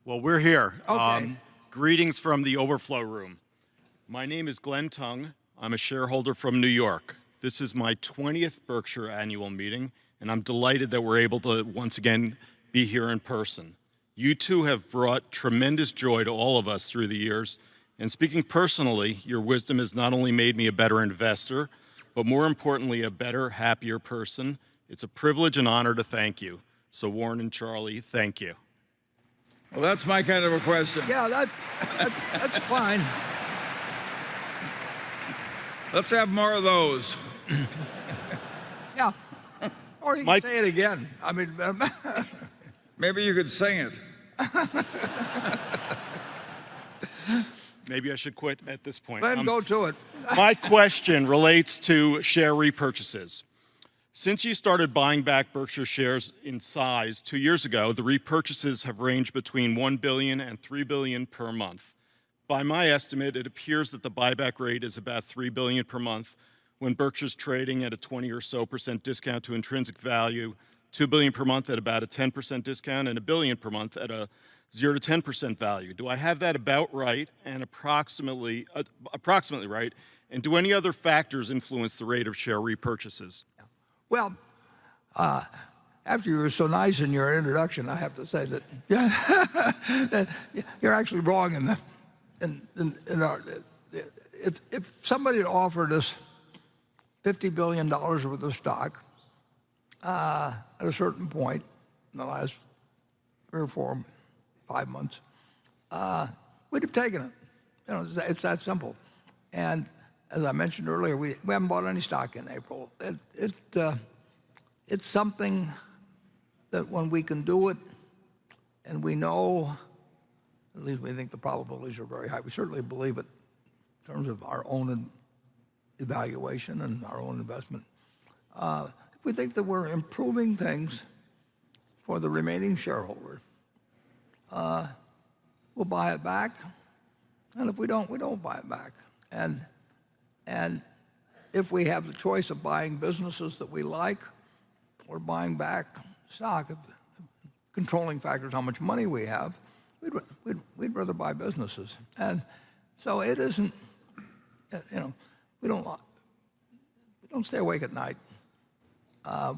Well, we're here. Okay. Greetings from the overflow room. My name is Glenn Tung. I'm a shareholder from New York. This is my 20th Berkshire annual meeting, and I'm delighted that we're able to once again be here in person. You two have brought tremendous joy to all of us through the years, and speaking personally, your wisdom has not only made me a better investor, but more importantly, a better, happier person. It's a privilege and honor to thank you. So Warren and Charlie, thank you. Well, that's my kind of a question. Yeah, that's fine. Let's have more of those. Yeah. Or you can say it again. I mean, Maybe you could sing it. Maybe I should quit at this point. Glenn, go to it. My question relates to share repurchases. Since you started buying back Berkshire shares in size 2 years ago, the repurchases have ranged between $1 billion and $3 billion per month. By my estimate, it appears that the buyback rate is about $3 billion per month, when Berkshire's trading at a 20 or so % discount to intrinsic value, $2 billion per month at about a 10% discount, and $1 billion per month at a 0 to 10% value. Do I have that about right and approximately right? And do any other factors influence the rate of share repurchases? Well, after you were so nice in your introduction, I have to say that, that you're actually wrong in our. If somebody had offered us $50 billion worth of stock at a certain point in the last 3 or 4, 5 months, we'd have taken it. You know, it's that simple. And as I mentioned earlier, we haven't bought any stock in April. It's something that when we can do it, and we know, at least we think the probabilities are very high. We certainly believe it in terms of our own evaluation and our own investment. If we think that we're improving things for the remaining shareholder, we'll buy it back. And if we don't buy it back. And if we have the choice of buying businesses that we like or buying back stock, controlling factors how much money we have, we'd rather buy businesses. And so it isn't, you know, we don't stay awake at night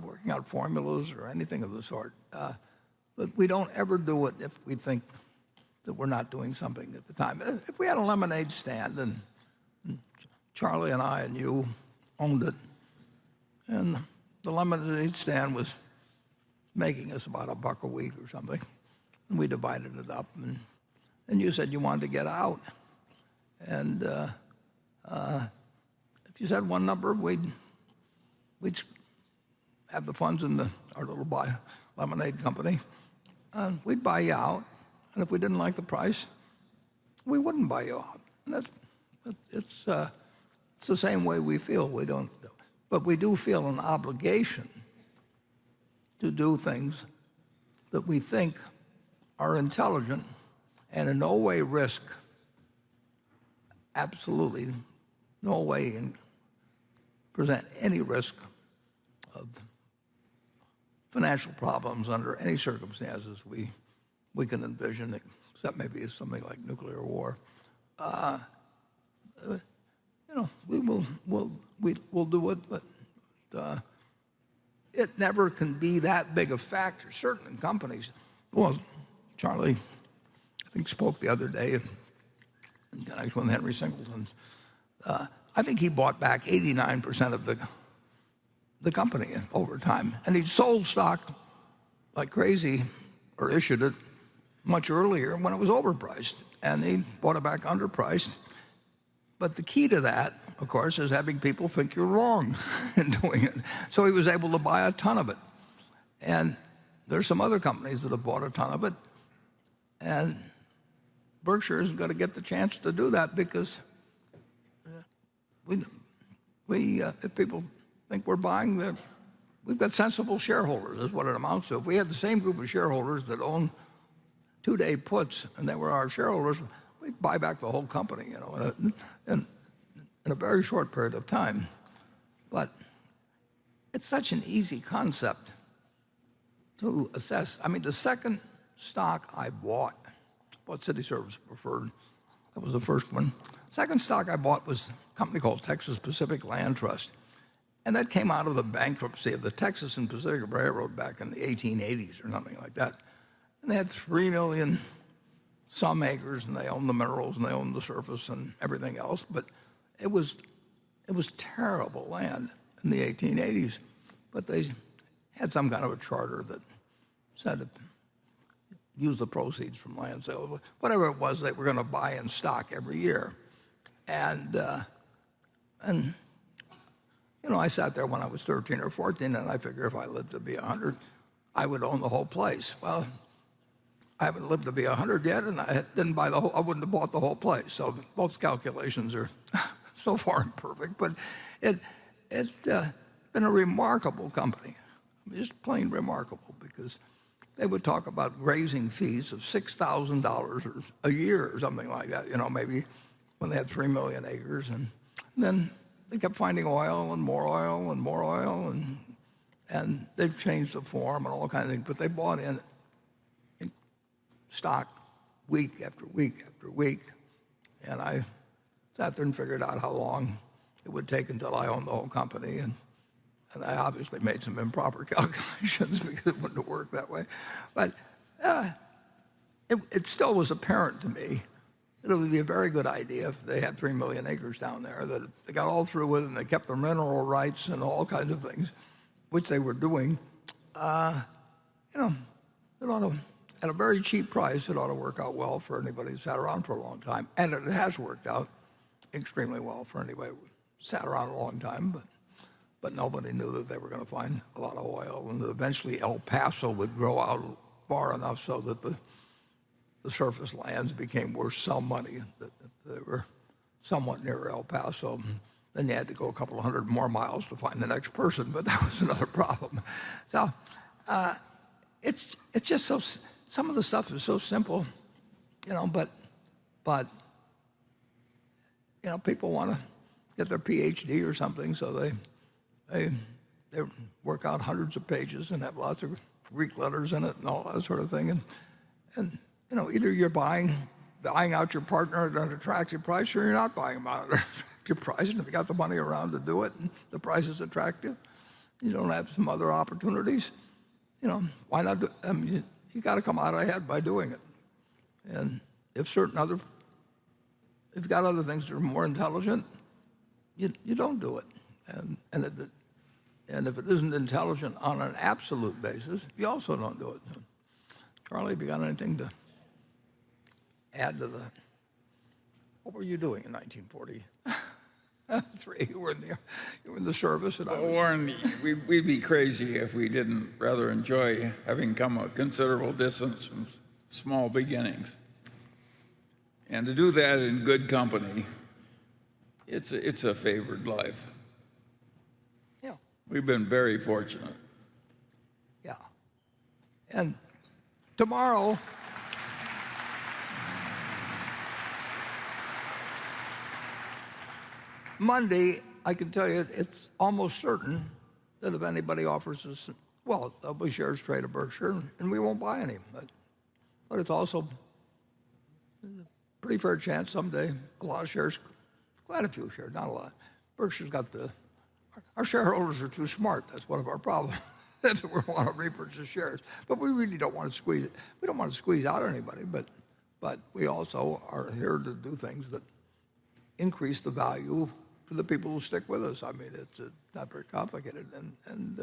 working out formulas or anything of the sort. But we don't ever do it if we think that we're not doing something at the time. If we had a lemonade stand and Charlie and I and you owned it, and the lemonade stand was making us about $1 a week or something, and we divided it up, and you said you wanted to get out. And if you said one number, we'd have the funds in our little lemonade company, and we'd buy you out. And if we didn't like the price, we wouldn't buy you out. And it's the same way we feel. But we do feel an obligation to do things that we think are intelligent and in no way risk, absolutely no way present any risk of financial problems under any circumstances we can envision, except maybe something like nuclear war. You know, we'll do it, but it never can be that big a factor. Certain companies, well, Charlie, I think spoke the other day in connection with Henry Singleton. I think he bought back 89% of the company over time, and he sold stock like crazy, or issued it much earlier when it was overpriced, and he bought it back underpriced. But the key to that, of course, is having people think you're wrong in doing it. So he was able to buy a ton of it. And there's some other companies that have bought a ton of it, and Berkshire isn't going to get the chance to do that because if people think we're buying, we've got sensible shareholders, is what it amounts to. If we had the same group of shareholders that own 2-day puts, and they were our shareholders, we'd buy back the whole company, you know, in a very short period of time. But it's such an easy concept to assess. I mean, the second stock I bought City Service Preferred. That was the first one. Second stock I bought was a company called Texas Pacific Land Trust. And that came out of the bankruptcy of the Texas and Pacific Railroad back in the 1880s or something like that. And they had 3 million some acres, and they owned the minerals, and they owned the surface and everything else. But it was terrible land in the 1880s. But they had some kind of a charter that said to use the proceeds from land sales. Whatever it was, they were going to buy in stock every year. And you know, I sat there when I was 13 or 14, and I figured if I lived to be 100, I would own the whole place. Well, I haven't lived to be 100 yet, and I wouldn't have bought the whole place. So both calculations are so far imperfect, but it's been a remarkable company. Just plain remarkable, because they would talk about grazing fees of $6,000 a year or something like that, you know, maybe when they had 3 million acres. And then they kept finding oil and more oil and more oil, and they've changed the form and all kinds of things, but they bought in stock week after week after week. And I sat there and figured out how long it would take until I owned the whole company. And I obviously made some improper calculations because it wouldn't have worked that way. But it still was apparent to me that it would be a very good idea if they had 3 million acres down there, that if they got all through with it and they kept their mineral rights and all kinds of things, which they were doing, it ought to, at a very cheap price, it ought to work out well for anybody who sat around for a long time. And it has worked out extremely well for anybody who sat around a long time, but nobody knew that they were going to find a lot of oil, and that eventually El Paso would grow out far enough so that the surface lands became worth some money, that they were somewhat near El Paso. Then you had to go a couple of hundred more miles to find the next person, but that was another problem. So it's just so, some of the stuff is so simple, but people want to get their PhD or something, so they work out hundreds of pages and have lots of Greek letters in it and all that sort of thing. And either you're buying out your partner at an attractive price, or you're not buying them out at an attractive price. And if you got the money around to do it and the price is attractive, you don't have some other opportunities, why not do, you got to come out ahead by doing it. And if you've got other things that are more intelligent, you don't do it. And if it isn't intelligent on an absolute basis, you also don't do it. Charlie, have you got anything to add to that? What were you doing in 1943? You were in the service, and Warren, we'd be crazy if we didn't rather enjoy having come a considerable distance from small beginnings. And to do that in good company, it's a favored life. Yeah. We've been very fortunate. Yeah. And tomorrow, Monday, I can tell you it's almost certain that if anybody offers us, well, there'll be shares trade at Berkshire, and we won't buy any. But it's also a pretty fair chance someday a lot of shares, quite a few shares, not a lot. Berkshire's got our shareholders are too smart. That's one of our problems. If we want to repurchase shares. But we really don't want to squeeze it. We don't want to squeeze out anybody, but we also are here to do things that increase the value for the people who stick with us. I mean, it's not very complicated, and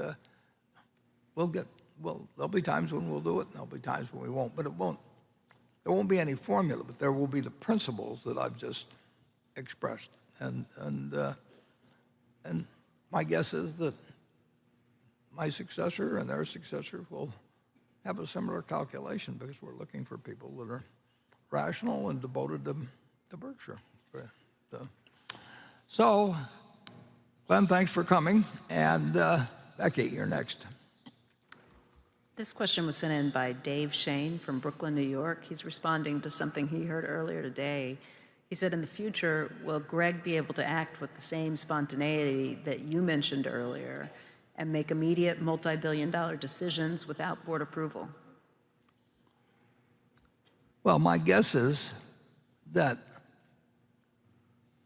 there'll be times when we'll do it, and there'll be times when we won't. But there won't be any formula, but there will be the principles that I've just expressed, and my guess is that my successor and their successor will have a similar calculation, because we're looking for people that are rational and devoted to Berkshire. So, Glenn, thanks for coming. And Becky, you're next. This question was sent in by Dave Shane from Brooklyn, New York. He's responding to something he heard earlier today. He said, in the future, will Greg be able to act with the same spontaneity that you mentioned earlier and make immediate multi-billion-dollar decisions without board approval? Well, my guess is that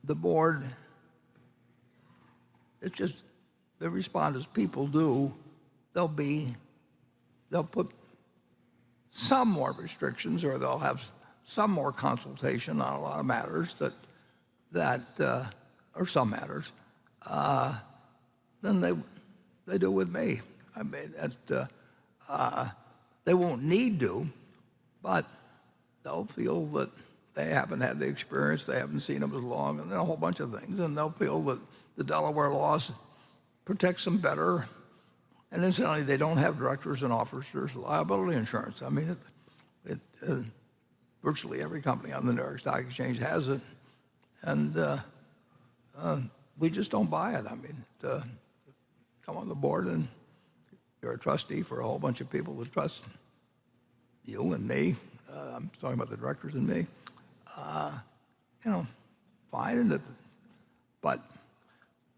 the board, it's just, they respond as people do. They'll put some more restrictions, or they'll have some more consultation on a lot of matters or some matters, than they do with me. I mean, they won't need to, but they'll feel that they haven't had the experience, they haven't seen them as long, and a whole bunch of things, and they'll feel that the Delaware law protects them better. And incidentally, they don't have directors and officers liability insurance. I mean, virtually every company on the New York Stock Exchange has it, and we just don't buy it. I mean, come on the board and you're a trustee for a whole bunch of people that trust you and me. I'm talking about the directors and me. Fine, but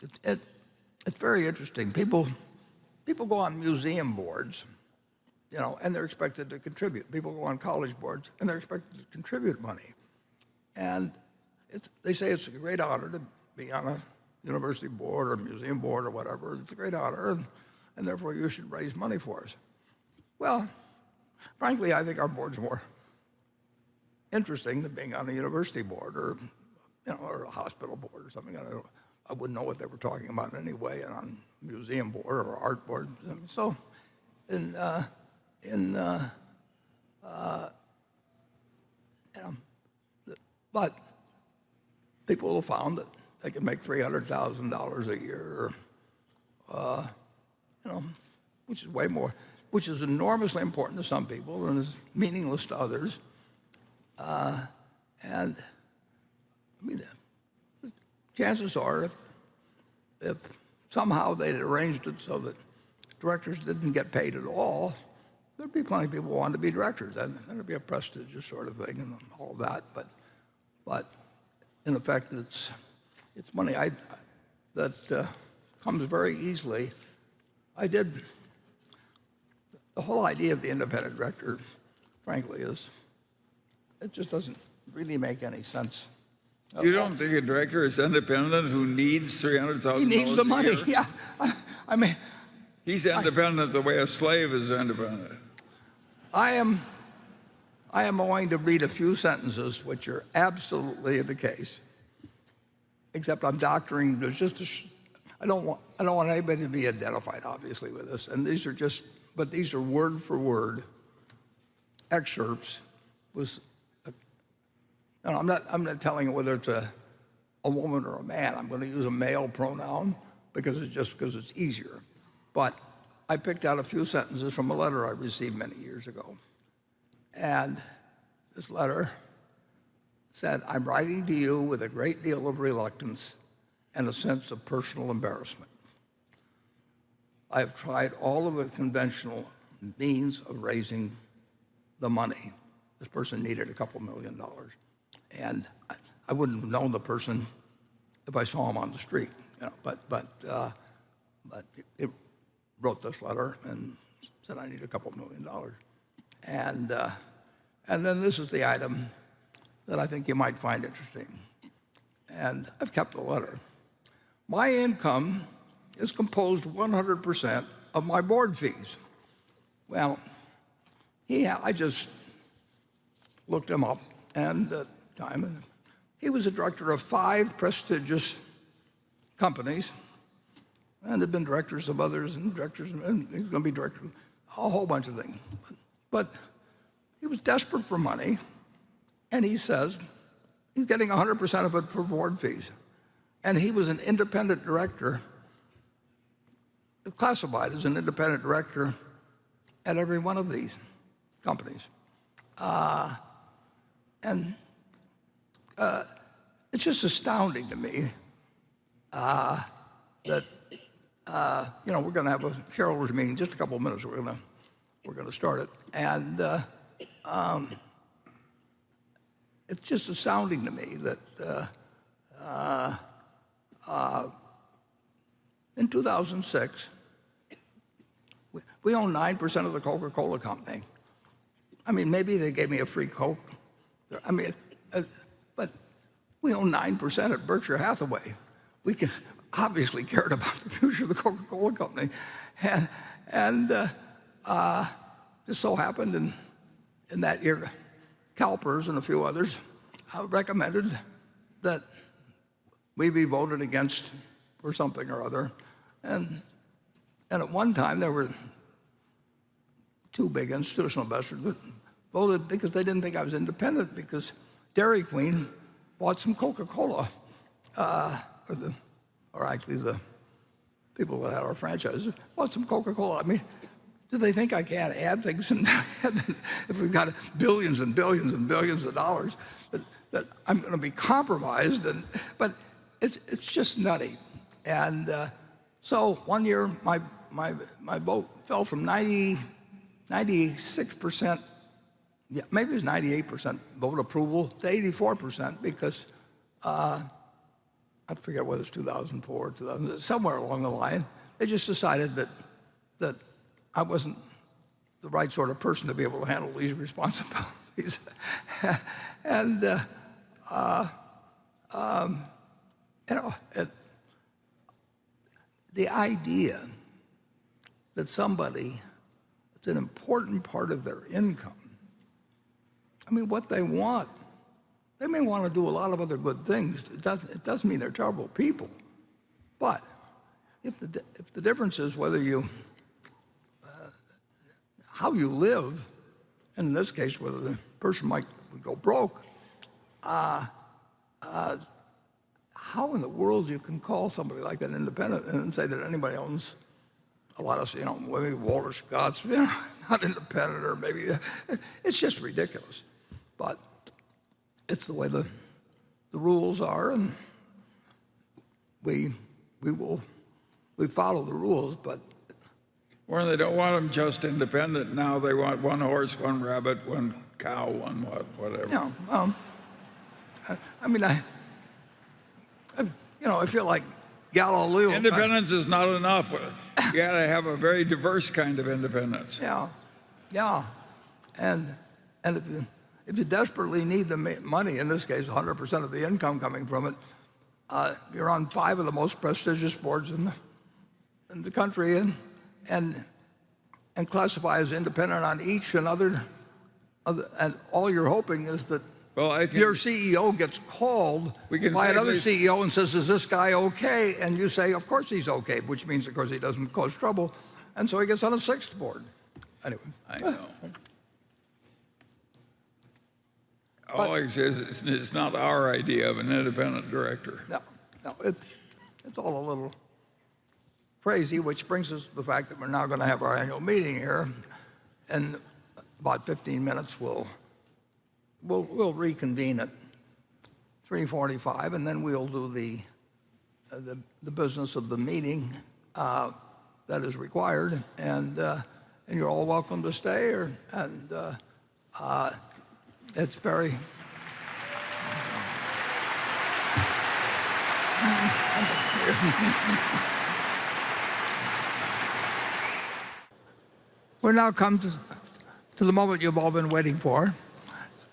it's very interesting. People go on museum boards, and they're expected to contribute. People go on college boards, and they're expected to contribute money. And they say it's a great honor to be on a university board or museum board or whatever. It's a great honor, and therefore you should raise money for us. Well, frankly, I think our board's more interesting than being on a university board or a hospital board or something. I wouldn't know what they were talking about anyway, and on museum board or art board. So, but people have found that they can make $300,000 a year, which is way more, which is enormously important to some people and is meaningless to others. And I mean, the chances are, if somehow they'd arranged it so that directors didn't get paid at all, there'd be plenty of people who wanted to be directors. And there'd be a prestigious sort of thing and all that. But in effect, it's money that comes very easily. The whole idea of the independent director, frankly, it just doesn't really make any sense. You don't think a director is independent who needs $300,000? He needs the money. Year? Yeah, I mean, he's independent the way a slave is independent. I am going to read a few sentences which are absolutely the case. Except I'm doctoring. There's just I don't want anybody to be identified, obviously, with this. And these are word for word excerpts. I'm not telling you whether it's a woman or a man. I'm going to use a male pronoun because it's easier. But I picked out a few sentences from a letter I received many years ago. And this letter said, "I'm writing to you with a great deal of reluctance and a sense of personal embarrassment. I have tried all of the conventional means of raising the money." This person needed a couple $1 million. And I wouldn't have known the person if I saw him on the street. But it wrote this letter and said, "I need a couple $1 million. And then this is the item that I think you might find interesting. And I've kept the letter. "My income is composed 100% of my board fees." Well, I just looked him up, and at the time, he was a director of 5 prestigious companies, and had been directors of others, and he's going to be director of a whole bunch of things. But he was desperate for money, and he says he's getting 100% of it for board fees. And he was an independent director, classified as an independent director at every one of these companies. It's just astounding to me that we're going to have a shareholders meeting in just a couple of minutes. We're going to start it, and it's just astounding to me that in 2006 we owned 9% of the Coca-Cola company. I mean, maybe they gave me a free Coke. I mean, but we own 9% at Berkshire Hathaway. We obviously cared about the future of the Coca-Cola company, and just so happened in that year, CalPERS and a few others recommended that we be voted against for something or other, and at one time there were 2 big institutional investors that voted because they didn't think I was independent, because Dairy Queen bought some Coca-Cola, or actually the people that had our franchises bought some Coca-Cola. I mean, do they think I can't add things and if we've got billions and billions and billions of dollars that I'm going to be compromised? But it's just nutty. And so one year my vote fell from 96%, yeah, maybe it was 98% vote approval to 84% because I I forget whether it's 2004, 2000, somewhere along the line, they just decided that I wasn't the right sort of person to be able to handle these responsibilities. And the idea that somebody, it's an important part of their income. I mean, what they want, they may want to do a lot of other good things. It doesn't mean they're terrible people. But if the difference is whether how you live, and in this case, whether the person would go broke, how in the world you can call somebody like that independent and say that anybody owns a lot of, maybe Walter Scott's, not independent, or maybe, it's just ridiculous. But it's the way the rules are, and we follow the rules, but Well, they don't want them just independent now. They want one horse, one rabbit, one cow, one whatever. I feel like Galileo. Independence is not enough. You got to have a very diverse kind of independence. Yeah. And if you desperately need the money, in this case, 100% of the income coming from it, you're on 5 of the most prestigious boards in the country, and classify as independent on each and other, and all you're hoping is that your CEO gets called by another CEO and says, "Is this guy okay?" And you say, "Of course he's okay," which means, of course, he doesn't cause trouble, and so he gets on a 6th board. Anyway, I know. All I say is it's not our idea of an independent director. No, it's all a little crazy, which brings us to the fact that we're now going to have our annual meeting here. In about 15 minutes, we'll reconvene at 3:45, and then we'll do the business of the meeting that is required. And you're all welcome to stay, it's very. We're now come to the moment you've all been waiting for.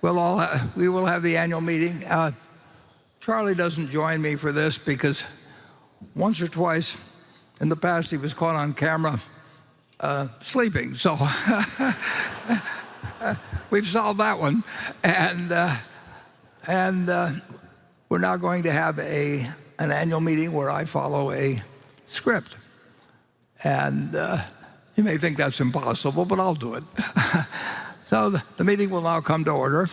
We will have the annual meeting. Charlie doesn't join me for this because once or twice in the past he was caught on camera sleeping. So we've solved that one. And we're now going to have an annual meeting where I follow a script. And you may think that's impossible, but I'll do it. So the meeting will now come to order.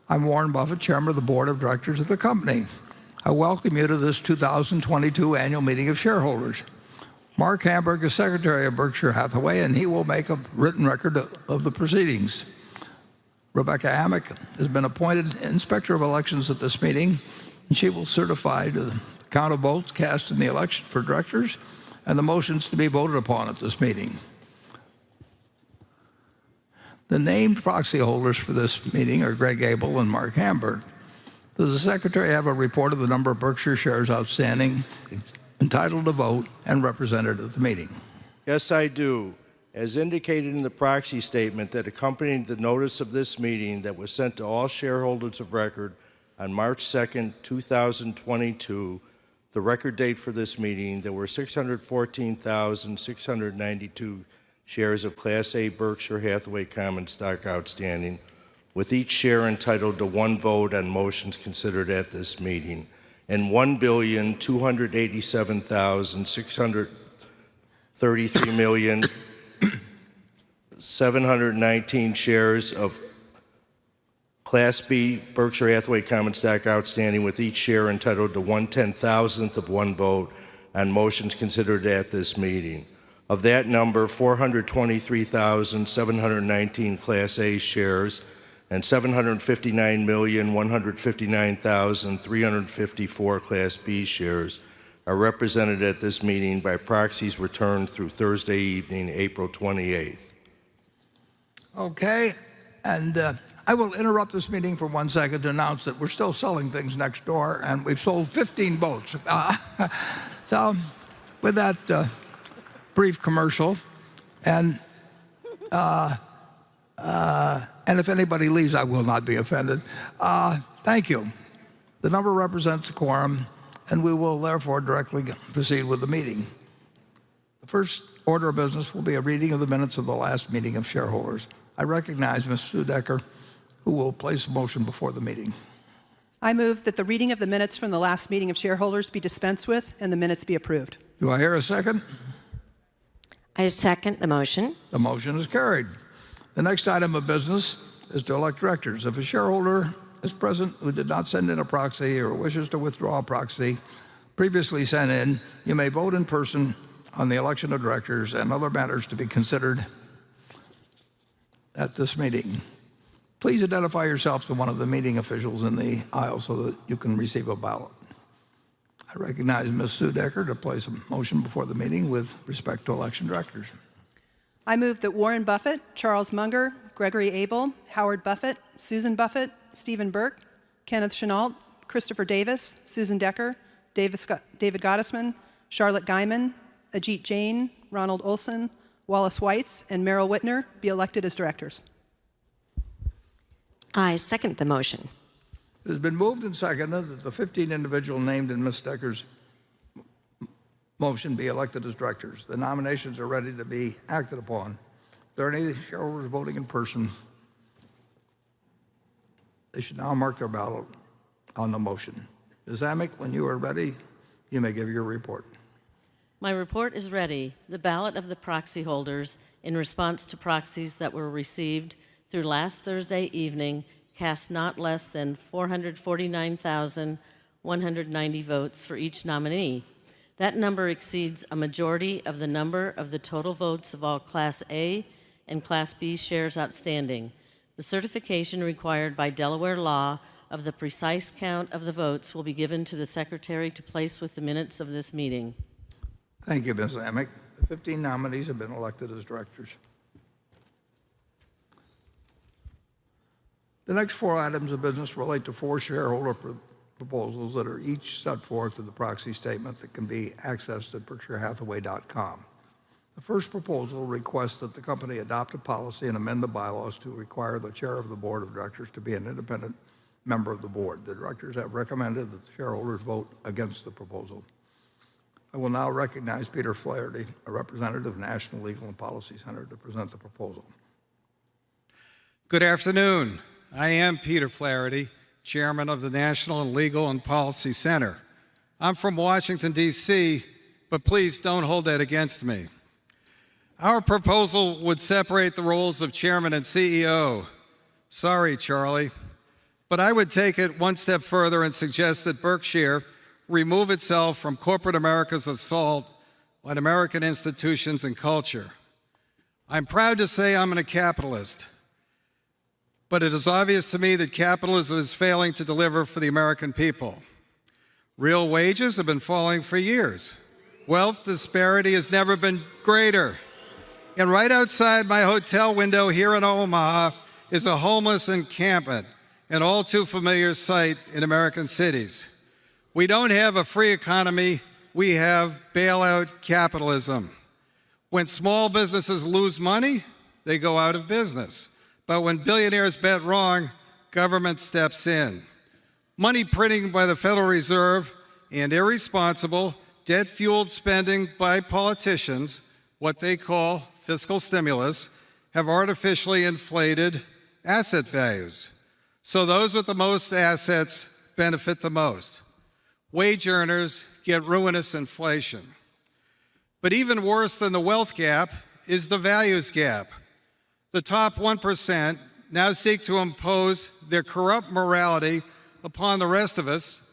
I'm Warren Buffett, Chairman of the Board of Directors of the company. I welcome you to this 2022 annual meeting of shareholders. Mark Hamburg is Secretary of Berkshire Hathaway, and he will make a written record of the proceedings. Rebecca Amick has been appointed Inspector of Elections at this meeting, and she will certify to the count of votes cast in the election for directors and the motions to be voted upon at this meeting. The named proxy holders for this meeting are Greg Abel and Mark Hamburg. Does the Secretary have a report of the number of Berkshire shares outstanding, entitled to vote, and represented at the meeting? Yes, I do. As indicated in the proxy statement that accompanied the notice of this meeting that was sent to all shareholders of record on March 2nd, 2022, the record date for this meeting, there were 614,692 shares of Class A Berkshire Hathaway common stock outstanding, with each share entitled to 1 vote on motions considered at this meeting, and 1,287,633,719 shares of Class B Berkshire Hathaway common stock outstanding, with each share entitled to 1/10,000th of 1 vote on motions considered at this meeting. Of that number, 423,719 Class A shares and 759,159,354 Class B shares are represented at this meeting by proxies returned through Thursday evening, April 28th. Okay, and I will interrupt this meeting for 1 second to announce that we're still selling things next door, and we've sold 15 boats. So with that brief commercial, and if anybody leaves, I will not be offended. Thank you. The number represents a quorum, and we will therefore directly proceed with the meeting. The first order of business will be a reading of the minutes of the last meeting of shareholders. I recognize Ms. Sudecker, who will place a motion before the meeting. I move that the reading of the minutes from the last meeting of shareholders be dispensed with and the minutes be approved. Do I hear a second? I second the motion. The motion is carried. The next item of business is to elect directors. If a shareholder is present who did not send in a proxy or wishes to withdraw a proxy previously sent in, you may vote in person on the election of directors and other matters to be considered at this meeting. Please identify yourself to one of the meeting officials in the aisle so that you can receive a ballot. I recognize Ms. Sudecker to place a motion before the meeting with respect to election directors. I move that Warren Buffett, Charles Munger, Gregory Abel, Howard Buffett, Susan Buffett, Stephen Burke, Kenneth Chenault, Christopher Davis, Susan Decker, David Gottesman, Charlotte Guyman, Ajit Jain, Ronald Olson, Wallace Weitz, and Merrill Whitner be elected as directors. I second the motion. It has been moved and seconded that the 15 individuals named in Ms. Decker's motion be elected as directors. The nominations are ready to be acted upon. If there are any shareholders voting in person, they should now mark their ballot on the motion. Ms. Amick, when you are ready, you may give your report. My report is ready. The ballot of the proxy holders in response to proxies that were received through last Thursday evening cast not less than 449,190 votes for each nominee. That number exceeds a majority of the number of the total votes of all Class A and Class B shares outstanding. The certification required by Delaware law of the precise count of the votes will be given to the Secretary to place with the minutes of this meeting. Thank you, Ms. Amick. The 15 nominees have been elected as directors. The next 4 items of business relate to 4 shareholder proposals that are each set forth in the proxy statement that can be accessed at berkshirehathaway.com. The first proposal requests that the company adopt a policy and amend the bylaws to require the chair of the board of directors to be an independent member of the board. The directors have recommended that the shareholders vote against the proposal. I will now recognize Peter Flaherty, a representative of National Legal and Policy Center, to present the proposal. Good afternoon. I am Peter Flaherty, chairman of the National Legal and Policy Center. I'm from Washington, D.C., but please don't hold that against me. Our proposal would separate the roles of chairman and CEO. Sorry, Charlie, but I would take it one step further and suggest that Berkshire remove itself from corporate America's assault on American institutions and culture. I'm proud to say I'm a capitalist, but it is obvious to me that capitalism is failing to deliver for the American people. Real wages have been falling for years. Wealth disparity has never been greater. And right outside my hotel window here in Omaha is a homeless encampment, an all too familiar sight in American cities. We don't have a free economy, we have bailout capitalism. When small businesses lose money, they go out of business. But when billionaires bet wrong, government steps in. Money printing by the Federal Reserve and irresponsible, debt-fueled spending by politicians, what they call fiscal stimulus, have artificially inflated asset values. So those with the most assets benefit the most. Wage earners get ruinous inflation. But even worse than the wealth gap is the values gap. The top 1% now seek to impose their corrupt morality upon the rest of us,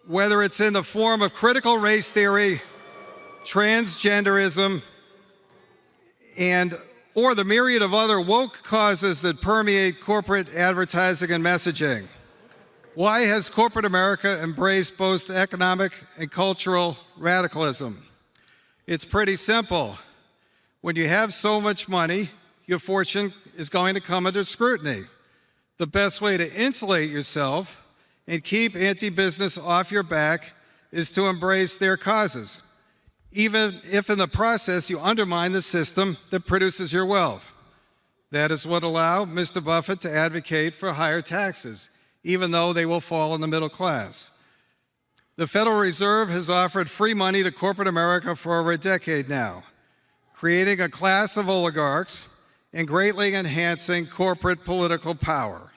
whether it's in the form of critical race theory, transgenderism, or the myriad of other woke causes that permeate corporate advertising and messaging. Why has corporate America embraced both economic and cultural radicalism? It's pretty simple. When you have so much money, your fortune is going to come under scrutiny. The best way to insulate yourself and keep anti-business off your back is to embrace their causes, even if in the process you undermine the system that produces your wealth. That is what allowed Mr. Buffett to advocate for higher taxes, even though they will fall in the middle class. The Federal Reserve has offered free money to corporate America for over a decade now, creating a class of oligarchs and greatly enhancing corporate political power.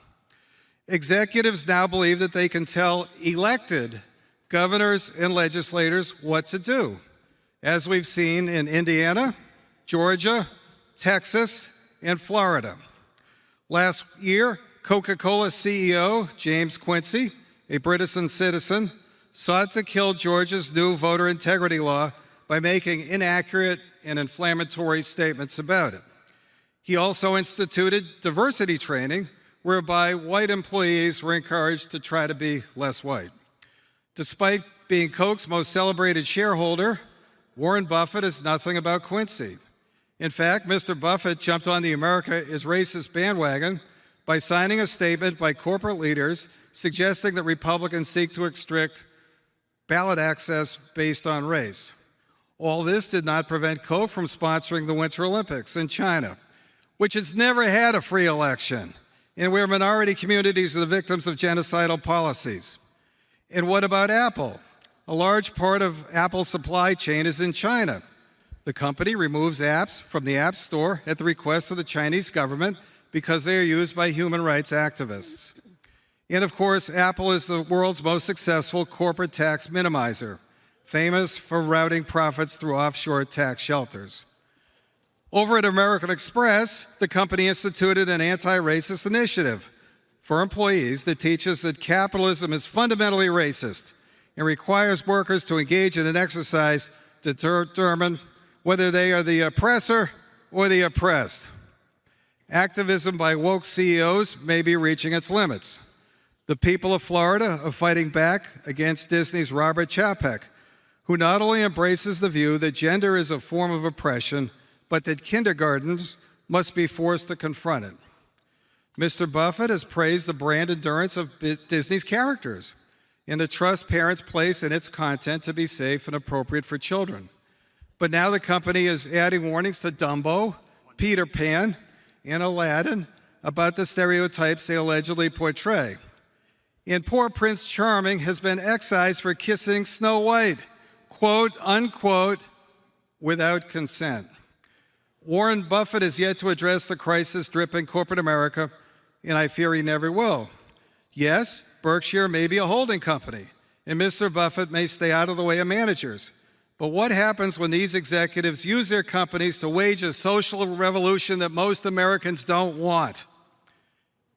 Executives now believe that they can tell elected governors and legislators what to do, as we've seen in Indiana, Georgia, Texas, and Florida. Last year, Coca-Cola CEO James Quincy, a British citizen, sought to kill Georgia's new voter integrity law by making inaccurate and inflammatory statements about it. He also instituted diversity training, whereby white employees were encouraged to try to be less white. Despite being Coke's most celebrated shareholder, Warren Buffett is nothing about Quincy. In fact, Mr. Buffett jumped on the America is racist bandwagon by signing a statement by corporate leaders suggesting that Republicans seek to restrict ballot access based on race. All this did not prevent Coke from sponsoring the Winter Olympics in China, which has never had a free election, and where minority communities are the victims of genocidal policies. And what about Apple? A large part of Apple's supply chain is in China. The company removes apps from the App Store at the request of the Chinese government because they are used by human rights activists. And of course, Apple is the world's most successful corporate tax minimizer, famous for routing profits through offshore tax shelters. Over at American Express, the company instituted an anti-racist initiative for employees that teaches that capitalism is fundamentally racist and requires workers to engage in an exercise to determine whether they are the oppressor or the oppressed. Activism by woke CEOs may be reaching its limits. The people of Florida are fighting back against Disney's Robert Chapek, who not only embraces the view that gender is a form of oppression, but that kindergartens must be forced to confront it. Mr. Buffett has praised the brand endurance of Disney's characters and the trust parents place in its content to be safe and appropriate for children. But now the company is adding warnings to Dumbo, Peter Pan, and Aladdin about the stereotypes they allegedly portray. And poor Prince Charming has been excised for kissing Snow White, quote, unquote, without consent. Warren Buffett has yet to address the crisis dripping corporate America, and I fear he never will. Yes, Berkshire may be a holding company, and Mr. Buffett may stay out of the way of managers. But what happens when these executives use their companies to wage a social revolution that most Americans don't want?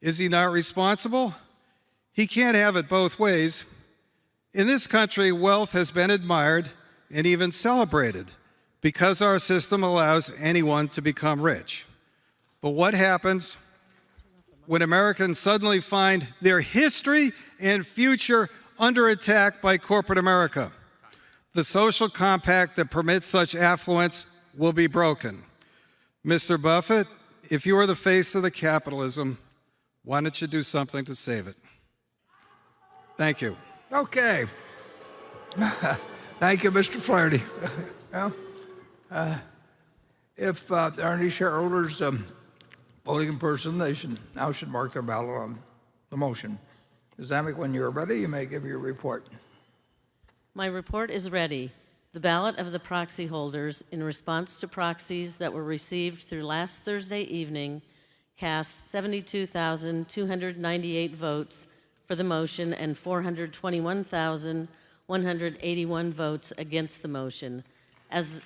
Is he not responsible? He can't have it both ways. In this country, wealth has been admired and even celebrated because our system allows anyone to become rich. But what happens when Americans suddenly find their history and future under attack by corporate America? The social compact that permits such affluence will be broken. Mr. Buffett, if you are the face of the capitalism, why don't you do something to save it? Thank you. Okay. Thank you, Mr. Flaherty. Well, if there are any shareholders voting in person, they should mark their ballot on the motion. Ms. Amick, when you're ready, you may give your report. My report is ready. The ballot of the proxy holders in response to proxies that were received through last Thursday evening cast 72,298 votes for the motion and 421,181 votes against the motion. As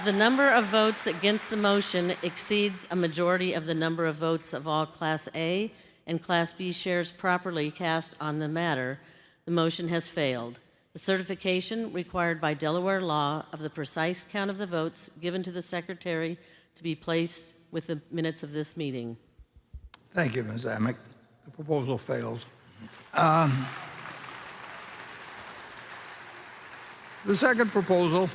the number of votes against the motion exceeds a majority of the number of votes of all Class A and Class B shares properly cast on the matter, the motion has failed. The certification required by Delaware law of the precise count of the votes given to the Secretary to be placed with the minutes of this meeting. Thank you, Ms. Amick. The proposal fails. The second proposal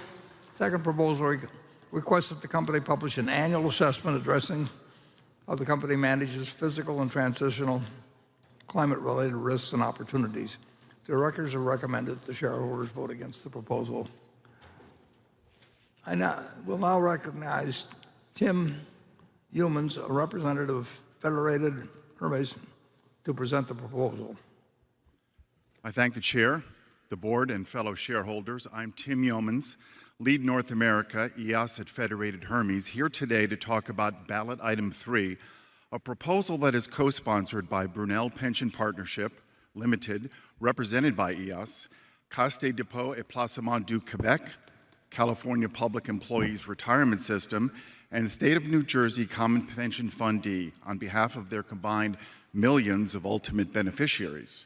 requests that the company publish an annual assessment addressing how the company manages physical and transitional climate-related risks and opportunities. Directors have recommended the shareholders vote against the proposal. I will now recognize Tim Humans, a representative of Federated Hermes, to present the proposal. I thank the chair, the board, and fellow shareholders. I'm Tim Yeomans, lead North America, EOS at Federated Hermes, here today to talk about ballot item 3, a proposal that is co-sponsored by Brunel Pension Partnership Limited, represented by EOS, Caisse de dépôt et placement du Québec, California Public Employees Retirement System, and State of New Jersey Common Pension Fundee on behalf of their combined millions of ultimate beneficiaries.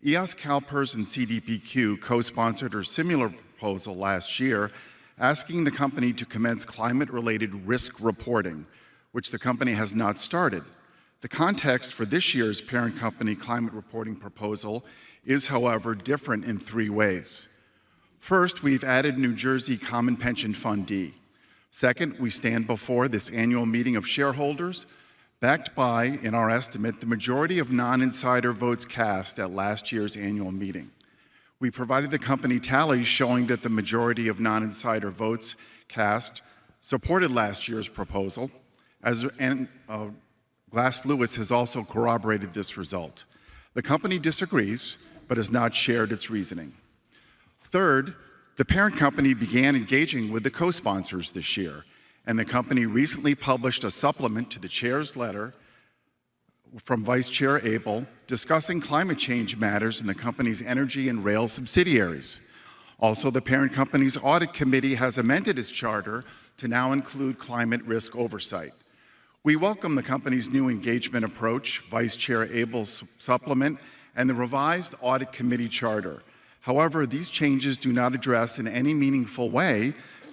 EOS, CalPERS, and CDPQ co-sponsored a similar proposal last year, asking the company to commence climate-related risk reporting, which the company has not started. The context for this year's parent company climate reporting proposal is, however, different in 3 ways. First, we've added New Jersey Common Pension Fundee. Second, we stand before this annual meeting of shareholders backed by, in our estimate, the majority of non-insider votes cast at last year's annual meeting. We provided the company tallies showing that the majority of non-insider votes cast supported last year's proposal, and Glass Lewis has also corroborated this result. The company disagrees, but has not shared its reasoning. Third, the parent company began engaging with the co-sponsors this year, and the company recently published a supplement to the chair's letter from Vice Chair Abel discussing climate change matters in the company's energy and rail subsidiaries. Also, the parent company's audit committee has amended its charter to now include climate risk oversight. We welcome the company's new engagement approach, Vice Chair Abel's supplement, and the revised audit committee charter. However, these changes do not address in any meaningful way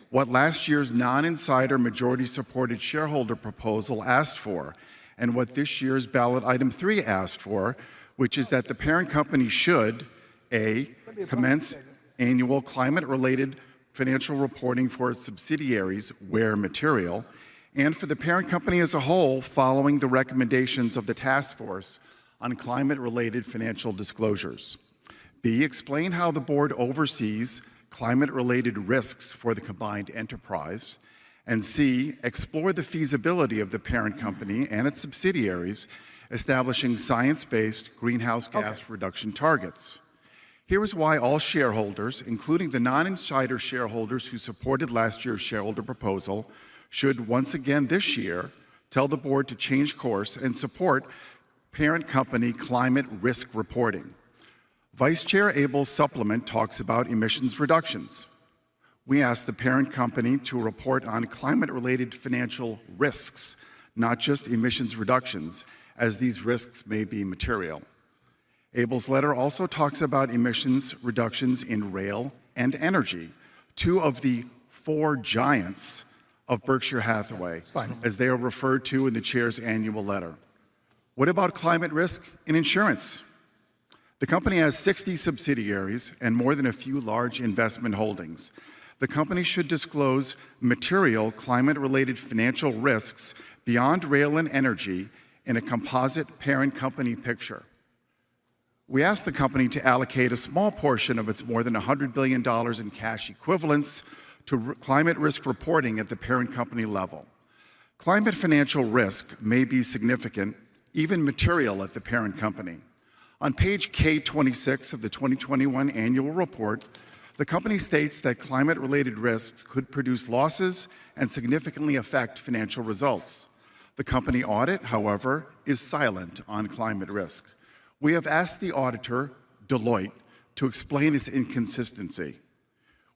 what last year's non-insider majority-supported shareholder proposal asked for, and what this year's ballot item 3 asked for, which is that the parent company should, A, commence annual climate-related financial reporting for its subsidiaries where material, and for the parent company as a whole following the recommendations of the task force on climate-related financial disclosures. B, explain how the board oversees climate-related risks for the combined enterprise, and C, explore the feasibility of the parent company and its subsidiaries establishing science-based greenhouse gas reduction targets. Here is why all shareholders, including the non-insider shareholders who supported last year's shareholder proposal, should once again this year tell the board to change course and support parent company climate risk reporting. Vice Chair Abel's supplement talks about emissions reductions. We ask the parent company to report on climate-related financial risks, not just emissions reductions, as these risks may be material. Abel's letter also talks about emissions reductions in rail and energy, 2 of the 4 giants of Berkshire Hathaway, as they are referred to in the chair's annual letter. What about climate risk in insurance? The company has 60 subsidiaries and more than a few large investment holdings. The company should disclose material climate-related financial risks beyond rail and energy in a composite parent company picture. We asked the company to allocate a small portion of its more than $100 billion in cash equivalents to climate risk reporting at the parent company level. Climate financial risk may be significant, even material at the parent company. On page K26 of the 2021 annual report, the company states that climate-related risks could produce losses and significantly affect financial results. The company audit, however, is silent on climate risk. We have asked the auditor, Deloitte, to explain this inconsistency.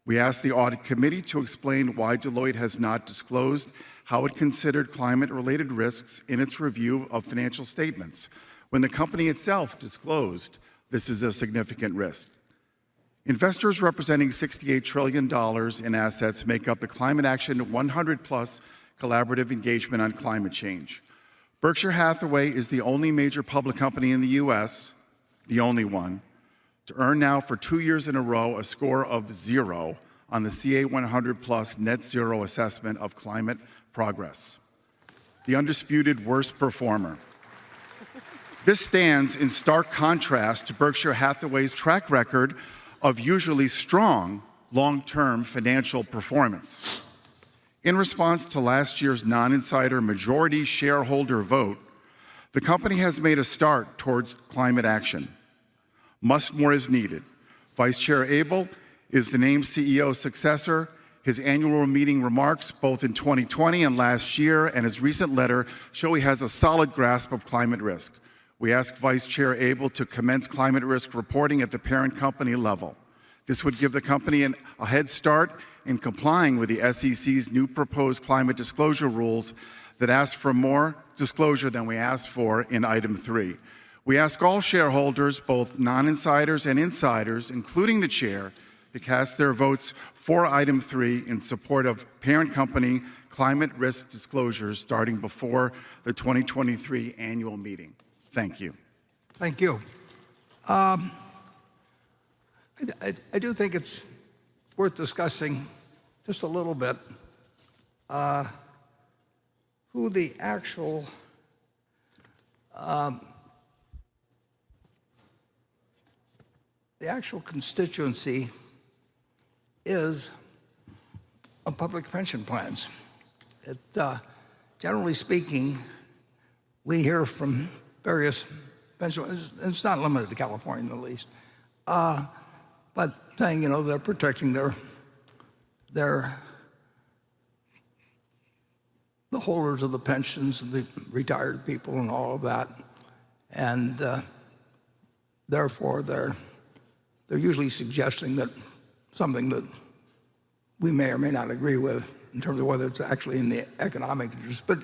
We asked the audit committee to explain why Deloitte has not disclosed how it considered climate-related risks in its review of financial statements, when the company itself disclosed this is a significant risk. Investors representing $68 trillion in assets make up the Climate Action 100+ collaborative engagement on climate change. Berkshire Hathaway is the only major public company in the U.S., the only one, to earn now for 2 years in a row a score of 0 on the CA 100+ net zero assessment of climate progress. the undisputed worst performer. This stands in stark contrast to Berkshire Hathaway's track record of usually strong long-term financial performance. In response to last year's non-insider majority shareholder vote, the company has made a start towards climate action. Much more is needed. Vice Chair Abel is the named CEO's successor. His annual meeting remarks, both in 2020 and last year, and his recent letter show he has a solid grasp of climate risk. We ask Vice Chair Abel to commence climate risk reporting at the parent company level. This would give the company a head start in complying with the SEC's new proposed climate disclosure rules that ask for more disclosure than we asked for in item 3. We ask all shareholders, both non-insiders and insiders, including the chair, to cast their votes for item 3 in support of parent company climate risk disclosures starting before the 2023 annual meeting. Thank you. Thank you. I do think it's worth discussing just a little bit who the actual constituency is of public pension plans. Generally speaking, we hear from various pension plans, and it's not limited to California in the least, but saying, they're protecting the holders of the pensions and the retired people and all of that, and therefore they're usually suggesting that something that we may or may not agree with in terms of whether it's actually in the economic interest, but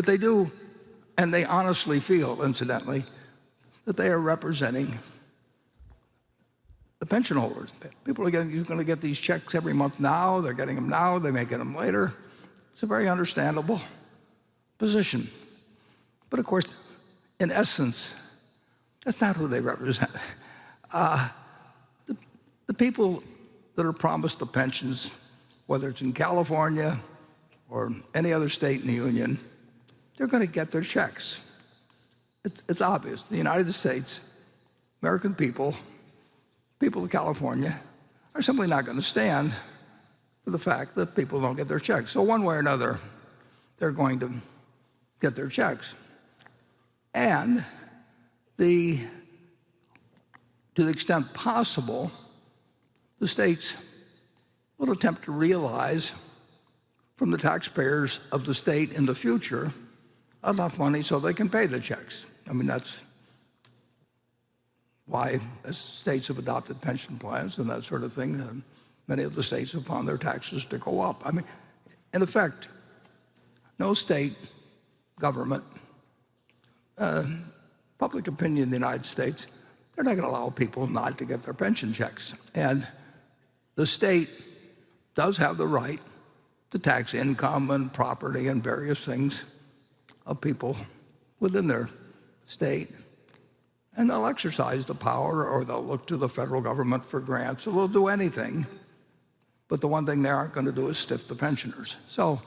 they do, and they honestly feel, incidentally, that they are representing the pension holders. People are going to get these checks every month now. They're getting them now. They may get them later. It's a very understandable position. But of course, in essence, that's not who they represent. The people that are promised the pensions, whether it's in California or any other state in the union, they're going to get their checks. It's obvious. The United States, American people of California are simply not going to stand for the fact that people don't get their checks. So one way or another, they're going to get their checks. And to the extent possible, the states will attempt to realize from the taxpayers of the state in the future enough money so they can pay the checks. I mean, that's why states have adopted pension plans and that sort of thing. And many of the states have found their taxes to go up. I mean, in effect, no state government, public opinion in the United States, they're not going to allow people not to get their pension checks. And the state does have the right to tax income and property and various things of people within their state. And they'll exercise the power, or they'll look to the federal government for grants, or they'll do anything. But the one thing they aren't going to do is stiff the pensioners. So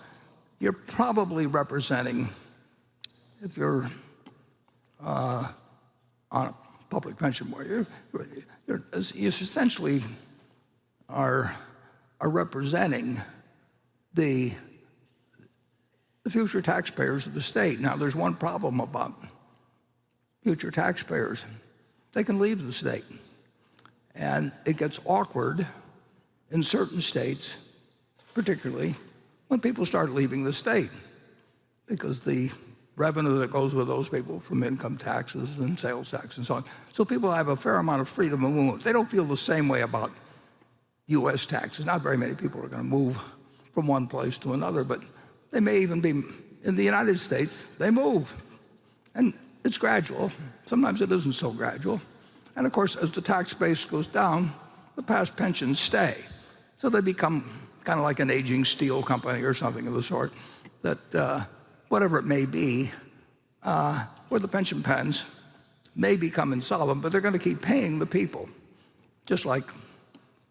you're probably representing, if you're on a public pension where you essentially are representing the future taxpayers of the state. Now, there's one problem about future taxpayers. They can leave the state. And it gets awkward in certain states, particularly when people start leaving the state, because the revenue that goes with those people from income taxes and sales tax and so on. So people have a fair amount of freedom of movement. They don't feel the same way about U.S. taxes. Not very many people are going to move from one place to another, but they may even be, in the United States, they move. And it's gradual. Sometimes it isn't so gradual. And of course, as the tax base goes down, the past pensions stay. So they become kind of like an aging steel company or something of the sort, that whatever it may be, where the pension plans may become insolvent, but they're going to keep paying the people, just like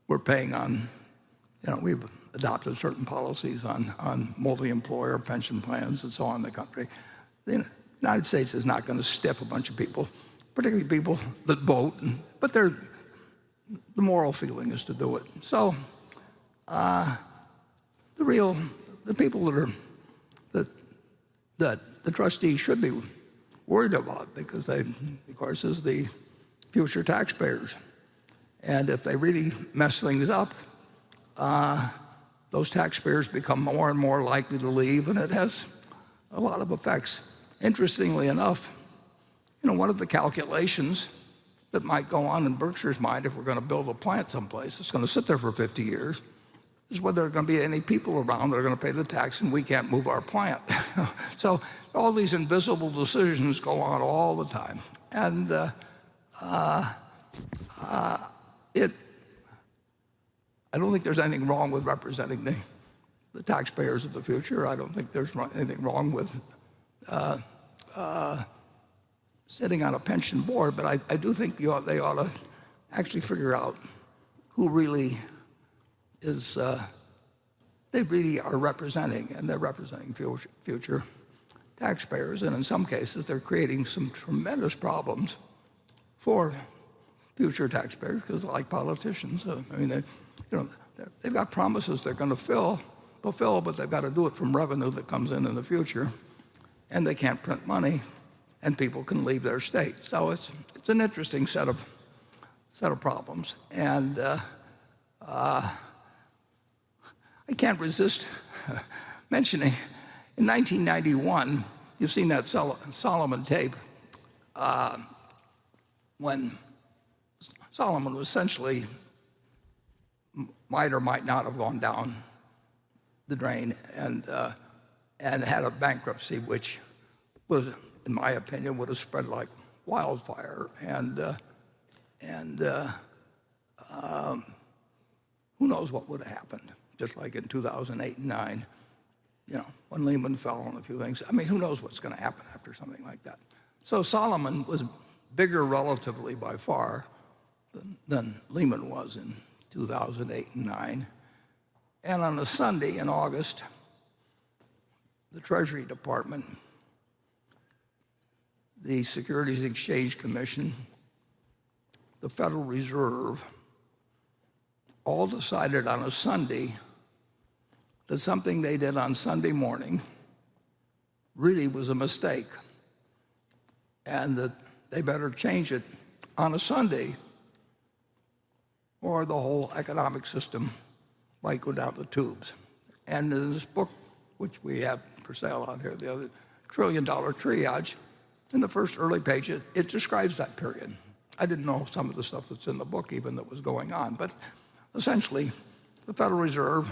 we're paying on, we've adopted certain policies on multi-employer pension plans and so on in the country. The United States is not going to stiff a bunch of people, particularly people that vote, but the moral feeling is to do it. So the people that the trustees should be worried about, because they, of course, is the future taxpayers. And if they really mess things up, those taxpayers become more and more likely to leave, and it has a lot of effects. Interestingly enough, one of the calculations that might go on in Berkshire's mind, if we're going to build a plant someplace, it's going to sit there for 50 years, is whether there are going to be any people around that are going to pay the tax and we can't move our plant. So all these invisible decisions go on all the time. And I don't think there's anything wrong with representing the taxpayers of the future. I don't think there's anything wrong with sitting on a pension board, but I do think they ought to actually figure out who really is, they really are representing, and they're representing future taxpayers. And in some cases, they're creating some tremendous problems for future taxpayers, because like politicians, I mean, they've got promises they're going to fulfill, but they've got to do it from revenue that comes in the future, and they can't print money, and people can leave their state. So it's an interesting set of problems, and I can't resist mentioning in 1991, you've seen that Solomon tape, when Solomon was essentially might or might not have gone down the drain and had a bankruptcy, which was, in my opinion, would have spread like wildfire. And who knows what would have happened, just like in 2008 and 2009, when Lehman fell and a few things. I mean, who knows what's going to happen after something like that. So Solomon was bigger relatively by far than Lehman was in 2008 and 2009. And on a Sunday in August, the Treasury Department, the Securities and Exchange Commission, the Federal Reserve, all decided on a Sunday that something they did on Sunday morning really was a mistake, and that they better change it on a Sunday, or the whole economic system might go down the tubes. And in this book, which we have for sale out here, the other $1 Trillion Triage, in the first early page, it describes that period. I didn't know some of the stuff that's in the book even that was going on, but essentially, the Federal Reserve,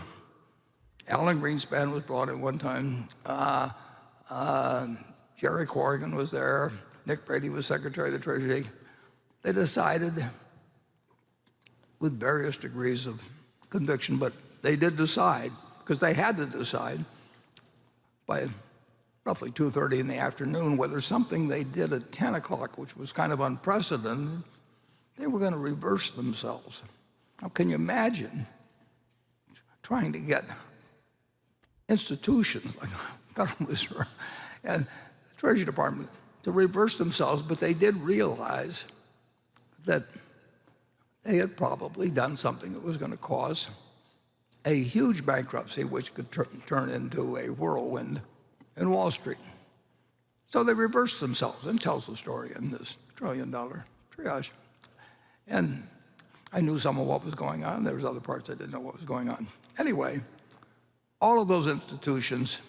Alan Greenspan was brought in one time, Jerry Corrigan was there, Nick Brady was Secretary of the Treasury. They decided, with various degrees of conviction, but they did decide, because they had to decide by roughly 2:30 in the afternoon whether something they did at 10 o'clock, which was kind of unprecedented, they were going to reverse themselves. Now, can you imagine trying to get institutions like the Federal Reserve and the Treasury Department to reverse themselves? But they did realize that they had probably done something that was going to cause a huge bankruptcy, which could turn into a whirlwind in Wall Street. So they reversed themselves, and tells the story in this $1 Trillion Triage. And I knew some of what was going on. There was other parts I didn't know what was going on. Anyway, all of those institutions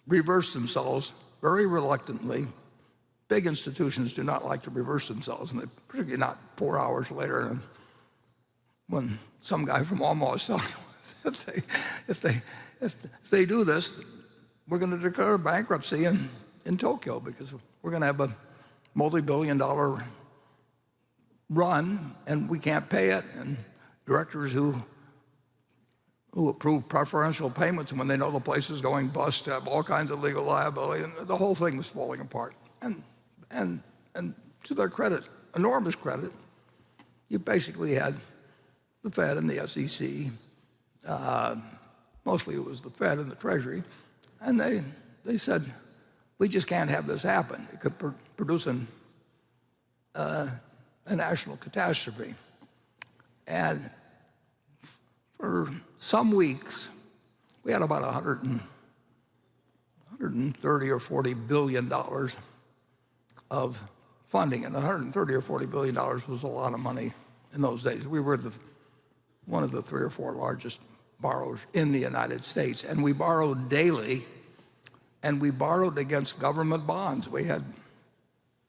reversed themselves very reluctantly. Big institutions do not like to reverse themselves, and particularly not 4 hours later. And when some guy from Omaha is telling them, if they do this, we're going to declare bankruptcy in Tokyo, because we're going to have a multi-billion-dollar run, and we can't pay it. And directors who approve preferential payments when they know the place is going bust have all kinds of legal liability, and the whole thing was falling apart. And to their credit, enormous credit, you basically had the Fed and the SEC mostly it was the Fed and the Treasury, and they said, we just can't have this happen. It could produce a national catastrophe. And for some weeks, we had about 130 or 40 billion dollars of funding, and 130 or 40 billion dollars was a lot of money in those days. We were one of the 3 or 4 largest borrowers in the United States, and we borrowed daily, and we borrowed against government bonds. We had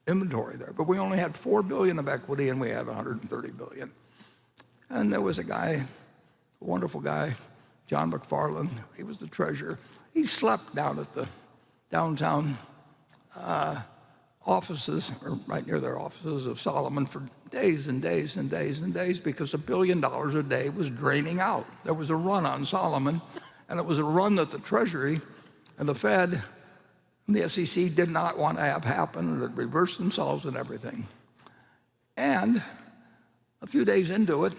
inventory there, but we only had $4 billion of equity, and we had $130 billion. And there was a guy, a wonderful guy, John McFarland. He was the treasurer. He slept down at the downtown offices, or right near their offices of Solomon, for days and days and days and days, because $1 billion a day was draining out. There was a run on Solomon, and it was a run that the Treasury and the Fed and the SEC did not want to have happen, and it reversed themselves and everything. And a few days into it,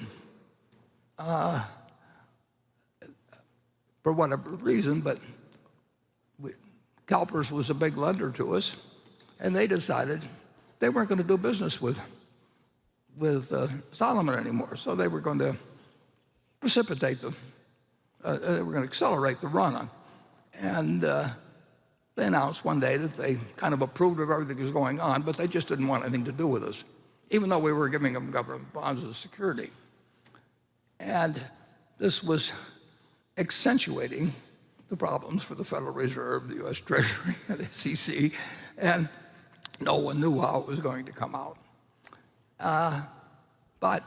for whatever reason, but CalPERS was a big lender to us, and they decided they weren't going to do business with Solomon anymore. So they were going to precipitate they were going to accelerate the run on. And they announced one day that they kind of approved of everything that was going on, but they just didn't want anything to do with us, even though we were giving them government bonds as security. And this was accentuating the problems for the Federal Reserve, the U.S. Treasury, and the SEC, and no one knew how it was going to come out. But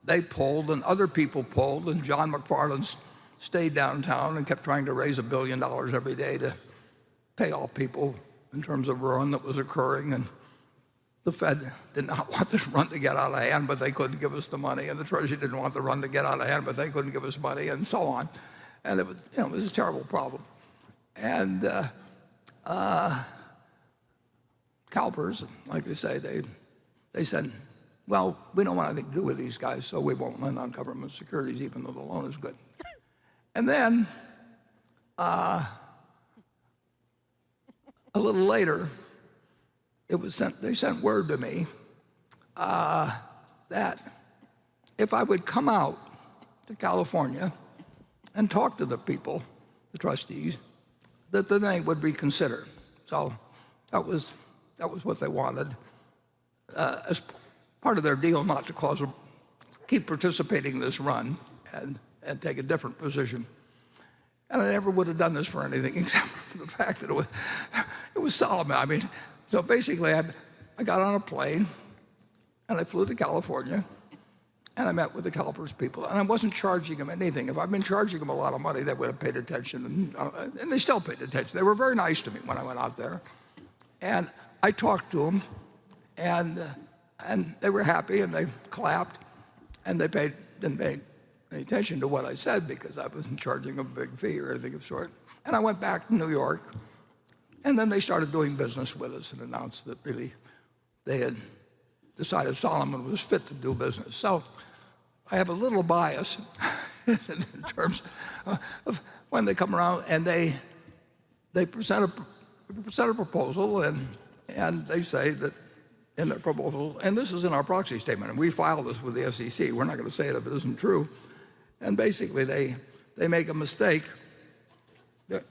they pulled, and other people pulled, and John McFarland stayed downtown and kept trying to raise $1 billion every day to pay off people in terms of run that was occurring. And the Fed did not want this run to get out of hand, but they couldn't give us the money, and the Treasury didn't want the run to get out of hand, but they couldn't give us money, and so on. And it was, it was a terrible problem. And CalPERS, like they say, they said, well, we don't want anything to do with these guys, so we won't lend on government securities, even though the loan is good. And then a little later, they sent word to me that if I would come out to California and talk to the people, the trustees, that then they would reconsider. So that was what they wanted as part of their deal, not to keep participating in this run and take a different position. And I never would have done this for anything except for the fact that it was Solomon. I mean, so basically I got on a plane and I flew to California, and I met with the CalPERS people, and I wasn't charging them anything. If I'd been charging them a lot of money, they would have paid attention, and they still paid attention. They were very nice to me when I went out there. And I talked to them, and they were happy, and they clapped, and they didn't pay any attention to what I said because I wasn't charging them a big fee or anything of the sort. And I went back to New York, and then they started doing business with us and announced that really they had decided Solomon was fit to do business. So I have a little bias in terms of when they come around and they present a proposal, and they say that in their proposal, and this is in our proxy statement, and we filed this with the SEC. We're not going to say it if it isn't true. And basically they make a mistake.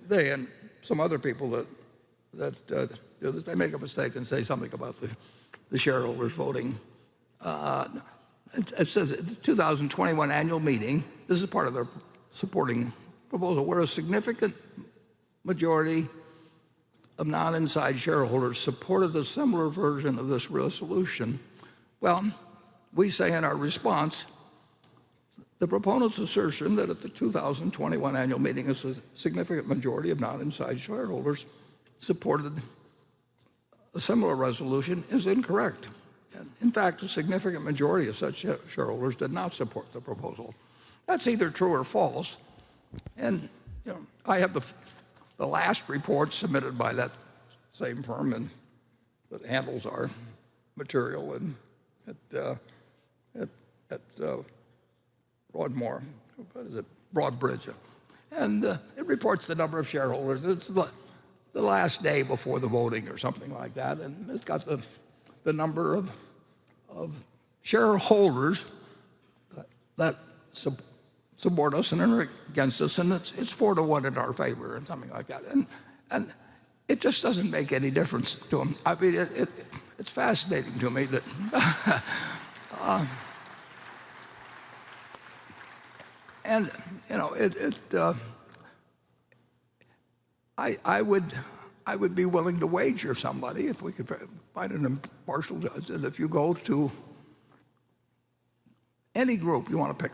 They and some other people that do this, they make a mistake and say something about the shareholders voting. It says the 2021 annual meeting, this is part of their supporting proposal, where a significant majority of non-inside shareholders supported a similar version of this resolution. Well, we say in our response, the proponent's assertion that at the 2021 annual meeting a significant majority of non-inside shareholders supported a similar resolution is incorrect. In fact, a significant majority of such shareholders did not support the proposal. That's either true or false. And I have the last report submitted by that same firm and that handles our material at Broadmoor. What is it? Broadbridge. and it reports the number of shareholders. It's the last day before the voting or something like that, and it's got the number of shareholders that support us and are against us, and it's 4-1 in our favor and something like that. And it just doesn't make any difference to them. I mean, it's fascinating to me that and you know I would be willing to wager somebody if we could find an impartial judge that if you go to any group you want to pick,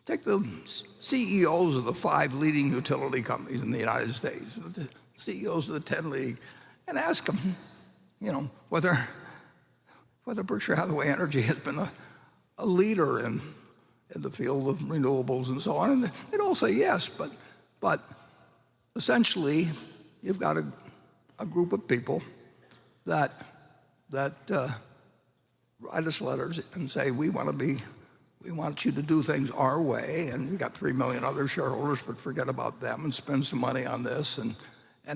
take the CEOs of the 5 leading utility companies in the United States, the CEOs of the 10 league, and ask them, whether Berkshire Hathaway Energy has been a leader in the field of renewables and so on, and they'd all say yes, but essentially you've got a group of people that write us letters and say we want you to do things our way, and we've got 3 million other shareholders, but forget about them and spend some money on this and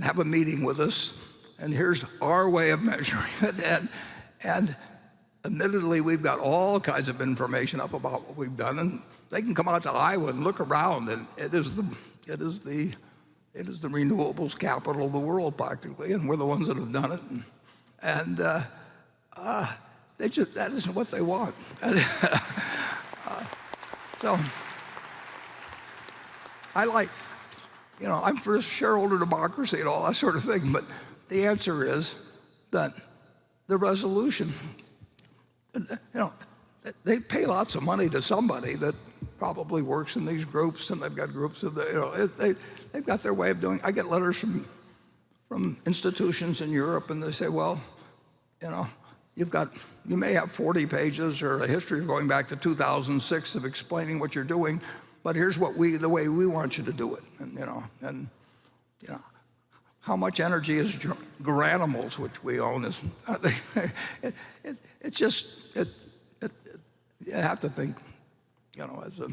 have a meeting with us, and here's our way of measuring it. And admittedly, we've got all kinds of information up about what we've done, and they can come out to Iowa and look around, and it is the renewables capital of the world practically, and we're the ones that have done it, and that isn't what they want. So I'm for shareholder democracy and all that sort of thing, but the answer is that the resolution, they pay lots of money to somebody that probably works in these groups, and they've got groups of they've got their way of doing. I get letters from institutions in Europe, and they say, well, you may have 40 pages or a history going back to 2006 of explaining what you're doing, but here's the way we want you to do it. And how much energy is Garanimals, which we own, is it's just you have to think, as a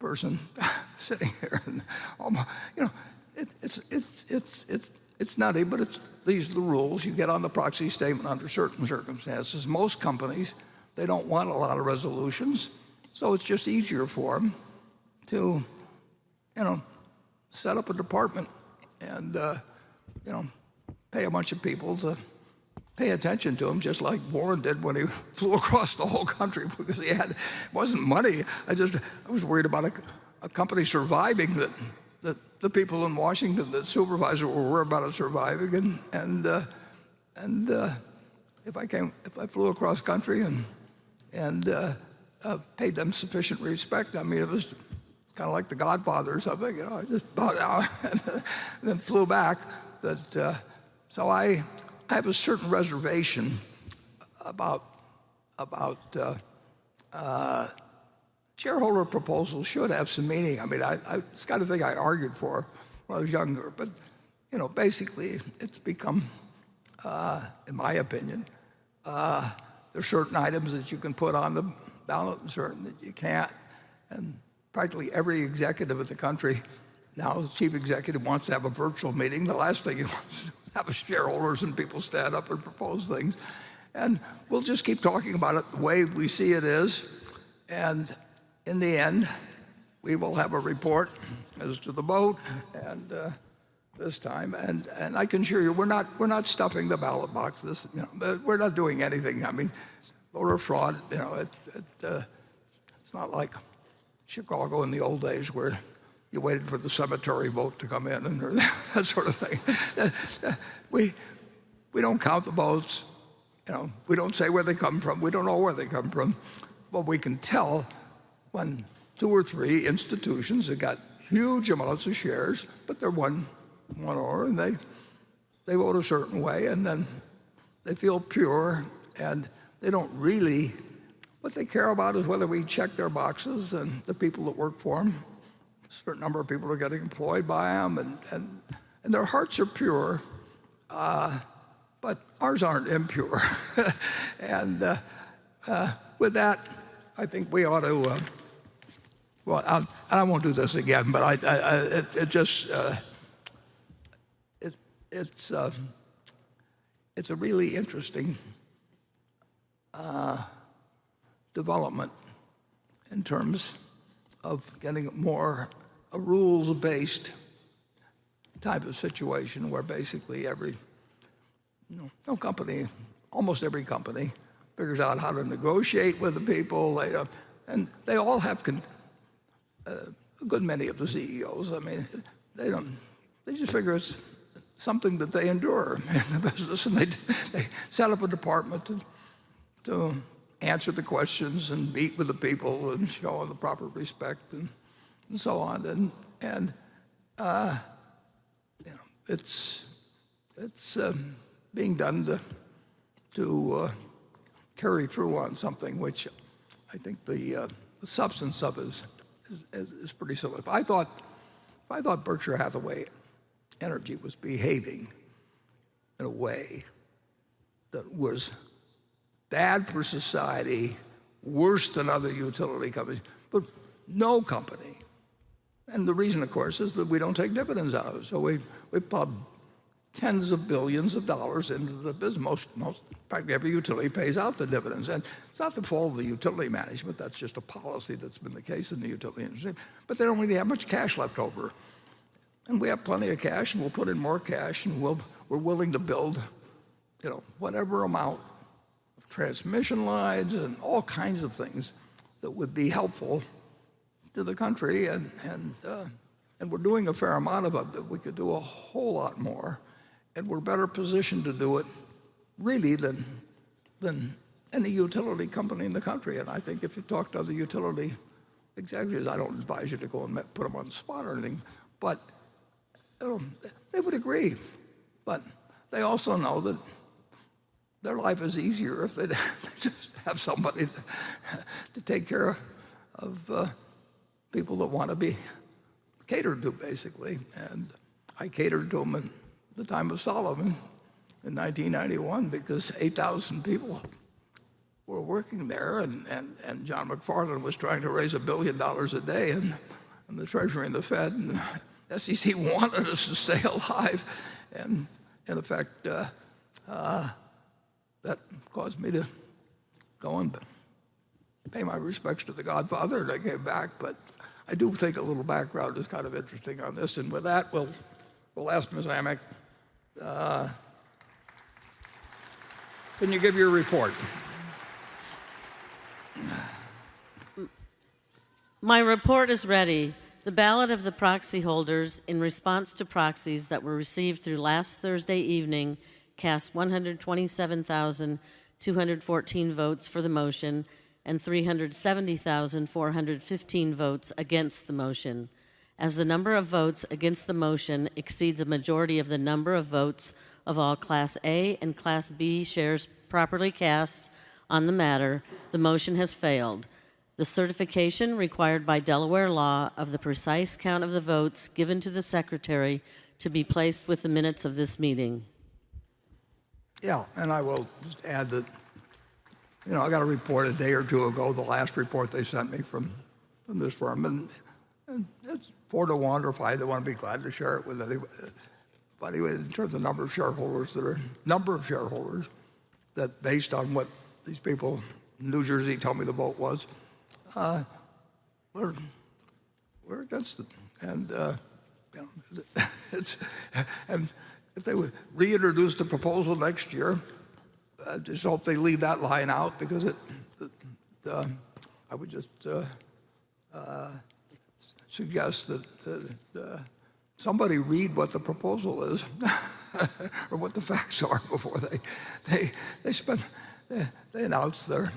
person sitting here, and it's nutty, but these are the rules. You get on the proxy statement under certain circumstances. Most companies, they don't want a lot of resolutions, so it's just easier for them to, set up a department and, pay a bunch of people to pay attention to him, just like Warren did when he flew across the whole country, because it wasn't money. I was worried about a company surviving that the people in Washington, the supervisor, were worried about it surviving, and if I flew across country and paid them sufficient respect, I mean, it was kind of like The Godfather or something. I just bowed out and then flew back. So I have a certain reservation about shareholder proposals should have some meaning. I mean, it's the kind of thing I argued for when I was younger, but basically it's become, in my opinion, there's certain items that you can put on the ballot and certain that you can't, and practically every executive in the country now, the chief executive, wants to have a virtual meeting. The last thing he wants to have is shareholders and people stand up and propose things, and we'll just keep talking about it the way we see it is, and in the end, we will have a report as to the vote, and this time, and I can assure you, we're not stuffing the ballot box. We're not doing anything. I mean, voter fraud. It's not like Chicago in the old days where you waited for the cemetery vote to come in and that sort of thing. We don't count the votes. We don't say where they come from. We don't know where they come from, but we can tell when 2 or 3 institutions have got huge amounts of shares, but they're one or, and they vote a certain way, and then they feel pure, and they don't really, what they care about is whether we check their boxes and the people that work for them. A certain number of people are getting employed by them, and their hearts are pure, but ours aren't impure. And with that, I think we ought well, I won't do this again, but it's a really interesting development in terms of getting more a rules-based type of situation where basically no company, almost every company, figures out how to negotiate with the people. And they all have a good many of the CEOs. I mean, they just figure it's something that they endure in the business, and they set up a department to answer the questions and meet with the people and show the proper respect and so on. And it's being done to carry through on something which I think the substance of is pretty similar. If I thought Berkshire Hathaway Energy was behaving in a way that was bad for society, worse than other utility companies, but no company. And the reason, of course, is that we don't take dividends out of it. So we plug tens of billions of dollars into the business. In fact, every utility pays out the dividends. And it's not the fault of the utility management. That's just a policy that's been the case in the utility industry. But they don't really have much cash left over. And we have plenty of cash, and we'll put in more cash, and we're willing to build, whatever amount of transmission lines and all kinds of things that would be helpful to the country. And we're doing a fair amount of it, but we could do a whole lot more. And we're better positioned to do it, really, than any utility company in the country. And I think if you talk to other utility executives, I don't advise you to go and put them on the spot or anything, but they would agree. But they also know that their life is easier if they just have somebody to take care of people that want to be catered to, basically. And I catered to them in the time of Solomon in 1991 because 8,000 people were working there, and John McFarland was trying to raise $1 billion a day in the Treasury and the Fed, and the SEC wanted us to stay alive. And in effect, that caused me to go and pay my respects to the Godfather, and I came back. But I do think a little background is kind of interesting on this. And with that, we'll ask Ms. Amick, can you give your report? My report is ready. The ballot of the proxy holders in response to proxies that were received through last Thursday evening cast 127,214 votes for the motion and 370,415 votes against the motion. As the number of votes against the motion exceeds a majority of the number of votes of all Class A and Class B shares properly cast on the matter, the motion has failed. The certification required by Delaware law of the precise count of the votes given to the Secretary to be placed with the minutes of this meeting. Yeah, and I will just add that, I got a report a day or two ago, the last report they sent me from this firm, and it's 4-to-1 or 5 to 1. I'd be glad to share it with anybody. But anyway, in terms of number of shareholders, that based on what these people in New Jersey told me the vote was, we're against it. And and if they would reintroduce the proposal next year, I just hope they leave that line out, because I would just suggest that somebody read what the proposal is or what the facts are before they announce their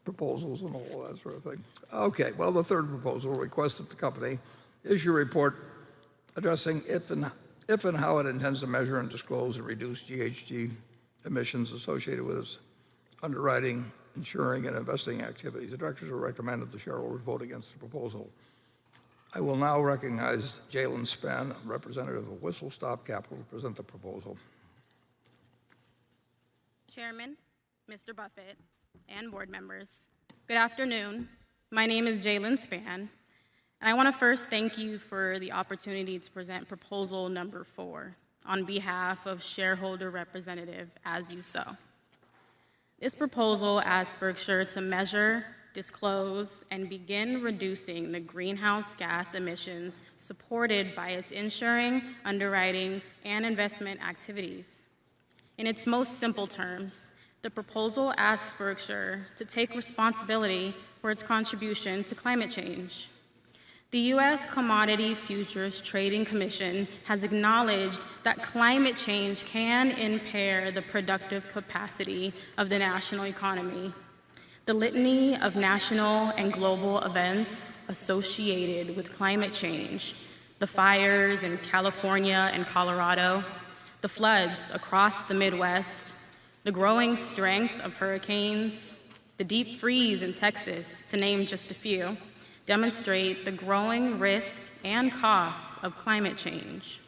proposals and all that sort of thing. Okay, well, the third proposal requests that the company issue a report addressing if and how it intends to measure and disclose and reduce GHG emissions associated with its underwriting, insuring, and investing activities. The directors will recommend that the shareholders vote against the proposal. I will now recognize Jalen Spann, a representative of Whistle Stop Capital, to present the proposal. Chairman, Mr. Buffett, and board members, good afternoon. My name is Jalen Spann. And I want to first thank you for the opportunity to present proposal number 4 on behalf of shareholder representative As You Sow. This proposal asks Berkshire to measure, disclose, and begin reducing the greenhouse gas emissions supported by its insuring, underwriting, and investment activities. In its most simple terms, the proposal asks Berkshire to take responsibility for its contribution to climate change. The U.S. Commodity Futures Trading Commission has acknowledged that climate change can impair the productive capacity of the national economy. The litany of national and global events associated with climate change, the fires in California and Colorado, the floods across the Midwest, the growing strength of hurricanes, the deep freeze in Texas, to name just a few, demonstrate the growing risk and costs of climate change.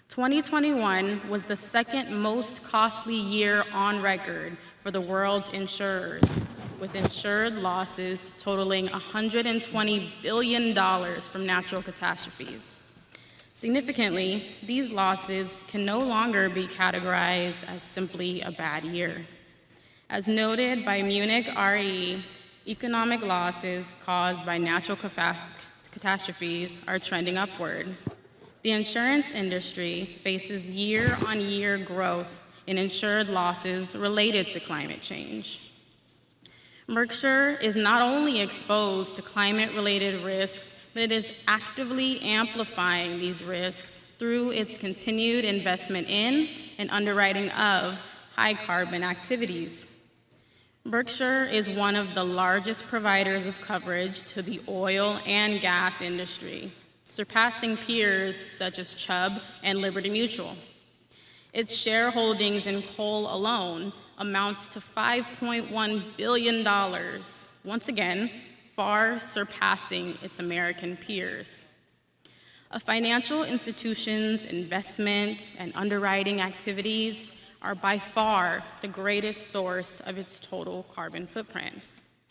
2021 was the second most costly year on record for the world's insurers, with insured losses totaling $120 billion from natural catastrophes. Significantly, these losses can no longer be categorized as simply a bad year. As noted by Munich Re, economic losses caused by natural catastrophes are trending upward. The insurance industry faces year-on-year growth in insured losses related to climate change. Berkshire is not only exposed to climate-related risks, but it is actively amplifying these risks through its continued investment in and underwriting of high-carbon activities. Berkshire is one of the largest providers of coverage to the oil and gas industry, surpassing peers such as Chubb and Liberty Mutual. Its shareholdings in coal alone amounts to $5.1 billion, once again, far surpassing its American peers. A financial institution's investment and underwriting activities are by far the greatest source of its total carbon footprint,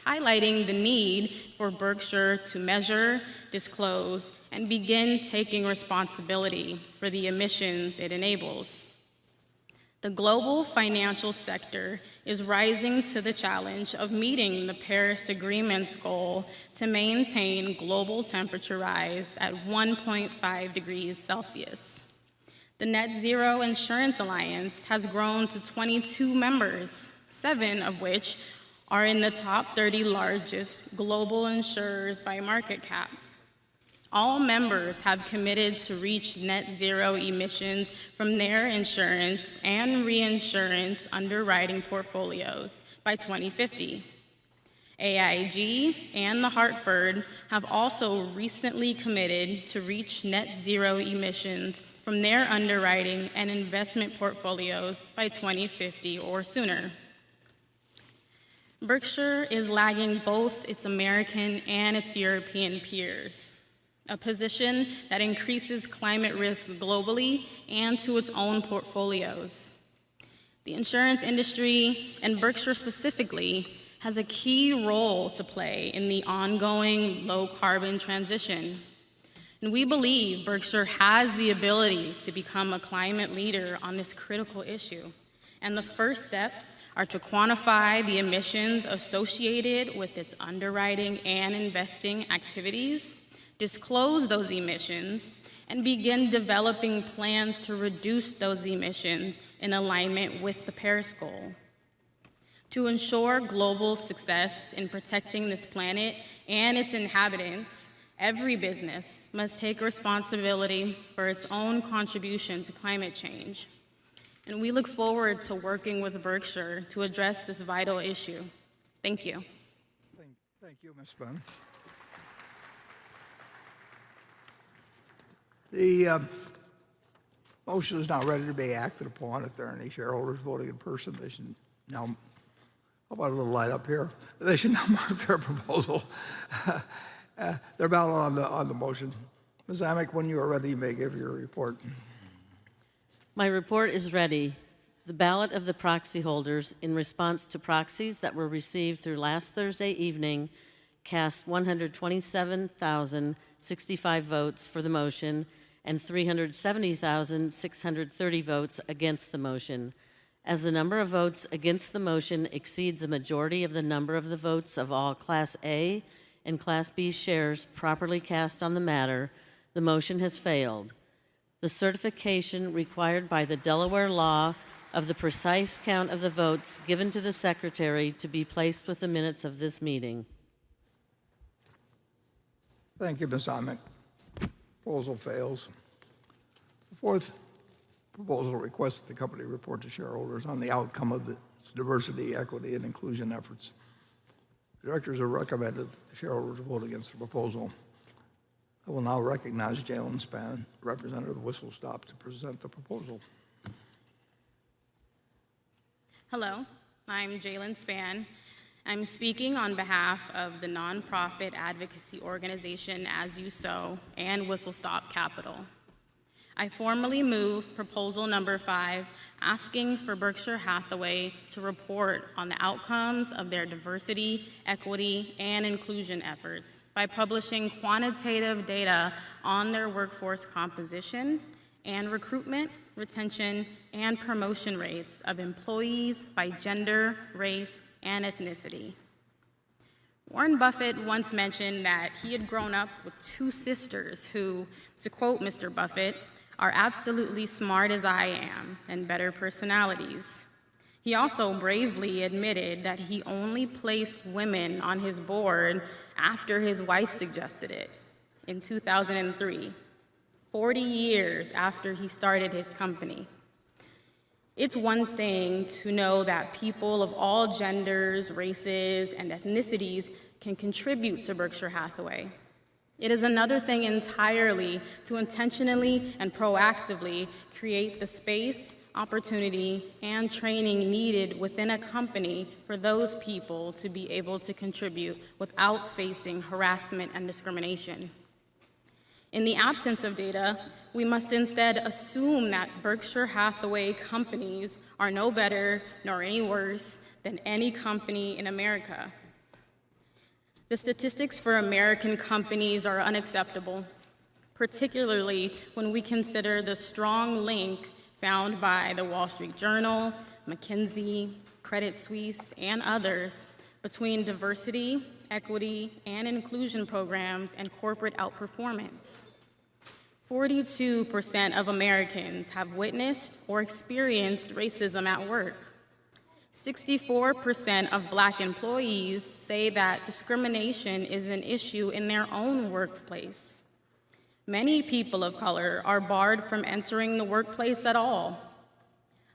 highlighting the need for Berkshire to measure, disclose, and begin taking responsibility for the emissions it enables. The global financial sector is rising to the challenge of meeting the Paris Agreement's goal to maintain global temperature rise at 1.5 degrees Celsius. The Net Zero Insurance Alliance has grown to 22 members, 7 of which are in the top 30 largest global insurers by market cap. All members have committed to reach net zero emissions from their insurance and reinsurance underwriting portfolios by 2050. AIG and The Hartford have also recently committed to reach net zero emissions from their underwriting and investment portfolios by 2050 or sooner. Berkshire is lagging both its American and its European peers, a position that increases climate risk globally and to its own portfolios. The insurance industry, and Berkshire specifically, has a key role to play in the ongoing low-carbon transition. And we believe Berkshire has the ability to become a climate leader on this critical issue. And the first steps are to quantify the emissions associated with its underwriting and investing activities, disclose those emissions, and begin developing plans to reduce those emissions in alignment with the Paris goal. To ensure global success in protecting this planet and its inhabitants, every business must take responsibility for its own contribution to climate change. And we look forward to working with Berkshire to address this vital issue. Thank you. Thank you, Ms. Bunn. The motion is now ready to be acted upon. If there are any shareholders voting in person, they should now, how about a little light up here? They should now mark their proposal, their ballot on the motion. Ms. Amick, when you are ready, you may give your report. My report is ready. The ballot of the proxy holders in response to proxies that were received through last Thursday evening cast 127,065 votes for the motion and 370,630 votes against the motion. As the number of votes against the motion exceeds a majority of the number of the votes of all Class A and Class B shares properly cast on the matter, the motion has failed. The certification required by the Delaware law of the precise count of the votes given to the Secretary to be placed with the minutes of this meeting. Thank you, Ms. Amick. Proposal fails. The fourth proposal requests that the company report to shareholders on the outcome of its diversity, equity, and inclusion efforts. The directors have recommended that the shareholders vote against the proposal. I will now recognize Jalen Spann, representative of Whistle Stop, to present the proposal. Hello, I'm Jalen Spann. I'm speaking on behalf of the nonprofit advocacy organization As You Sow and Whistle Stop Capital. I formally move proposal number 5, asking for Berkshire Hathaway to report on the outcomes of their diversity, equity, and inclusion efforts by publishing quantitative data on their workforce composition and recruitment, retention, and promotion rates of employees by gender, race, and ethnicity. Warren Buffett once mentioned that he had grown up with 2 sisters who, to quote Mr. Buffett, are absolutely smart as I am and better personalities. He also bravely admitted that he only placed women on his board after his wife suggested it in 2003, 40 years after he started his company. It's one thing to know that people of all genders, races, and ethnicities can contribute to Berkshire Hathaway. It is another thing entirely to intentionally and proactively create the space, opportunity, and training needed within a company for those people to be able to contribute without facing harassment and discrimination. In the absence of data, we must instead assume that Berkshire Hathaway companies are no better nor any worse than any company in America. The statistics for American companies are unacceptable, particularly when we consider the strong link found by the Wall Street Journal, McKinsey, Credit Suisse, and others between diversity, equity, and inclusion programs and corporate outperformance. 42% of Americans have witnessed or experienced racism at work. 64% of Black employees say that discrimination is an issue in their own workplace. Many people of color are barred from entering the workplace at all.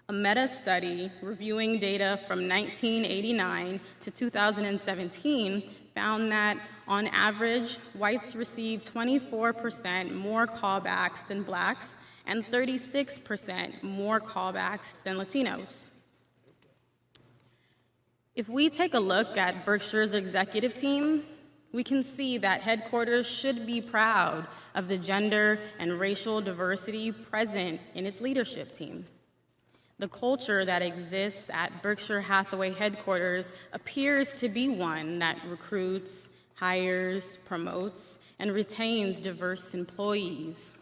A meta-study reviewing data from 1989 to 2017 found that, on average, whites receive 24% more callbacks than Blacks and 36% more callbacks than Latinos. If we take a look at Berkshire's executive team, we can see that headquarters should be proud of the gender and racial diversity present in its leadership team. The culture that exists at Berkshire Hathaway headquarters appears to be one that recruits, hires, promotes, and retains diverse employees.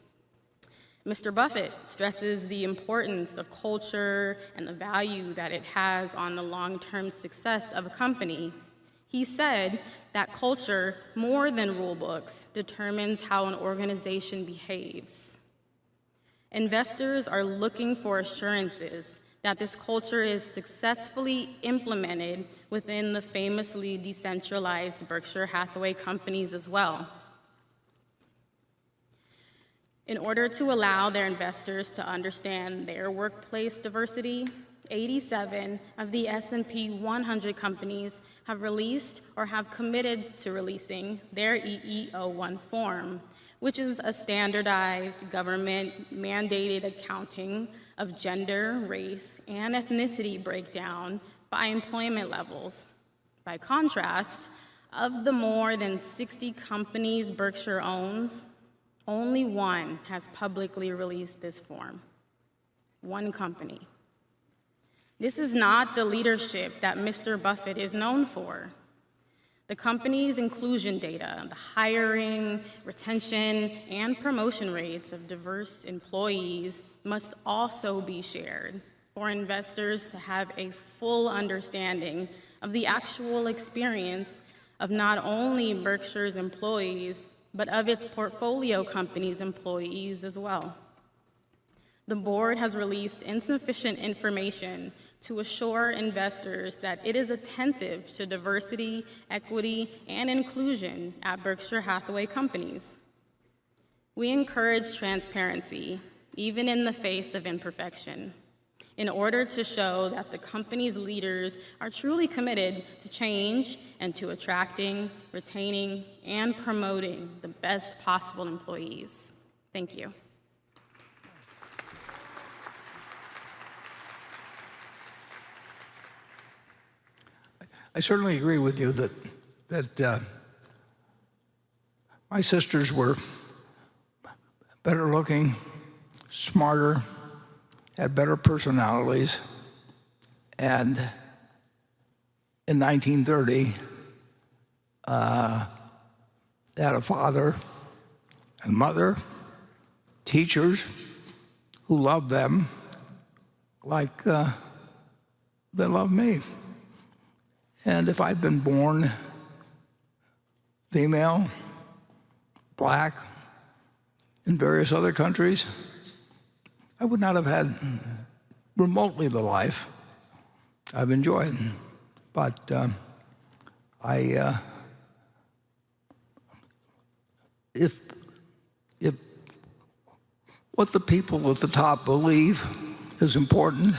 Mr. Buffett stresses the importance of culture and the value that it has on the long-term success of a company. He said that culture, more than rule books, determines how an organization behaves. Investors are looking for assurances that this culture is successfully implemented within the famously decentralized Berkshire Hathaway companies as well. In order to allow their investors to understand their workplace diversity, 87 of the S&P 100 companies have released or have committed to releasing their EEO-1 form, which is a standardized government-mandated accounting of gender, race, and ethnicity breakdown by employment levels. By contrast, of the more than 60 companies Berkshire owns, only one has publicly released this form. One company. This is not the leadership that Mr. Buffett is known for. The company's inclusion data, the hiring, retention, and promotion rates of diverse employees must also be shared for investors to have a full understanding of the actual experience of not only Berkshire's employees, but of its portfolio companies' employees as well. The board has released insufficient information to assure investors that it is attentive to diversity, equity, and inclusion at Berkshire Hathaway companies. We encourage transparency, even in the face of imperfection, in order to show that the company's leaders are truly committed to change and to attracting, retaining, and promoting the best possible employees. Thank you. I certainly agree with you that my sisters were better looking, smarter, had better personalities, and in 1930, they had a father and mother, teachers who loved them like they love me. And if I'd been born female, black, in various other countries, I would not have had remotely the life I've enjoyed. But if what the people at the top believe is important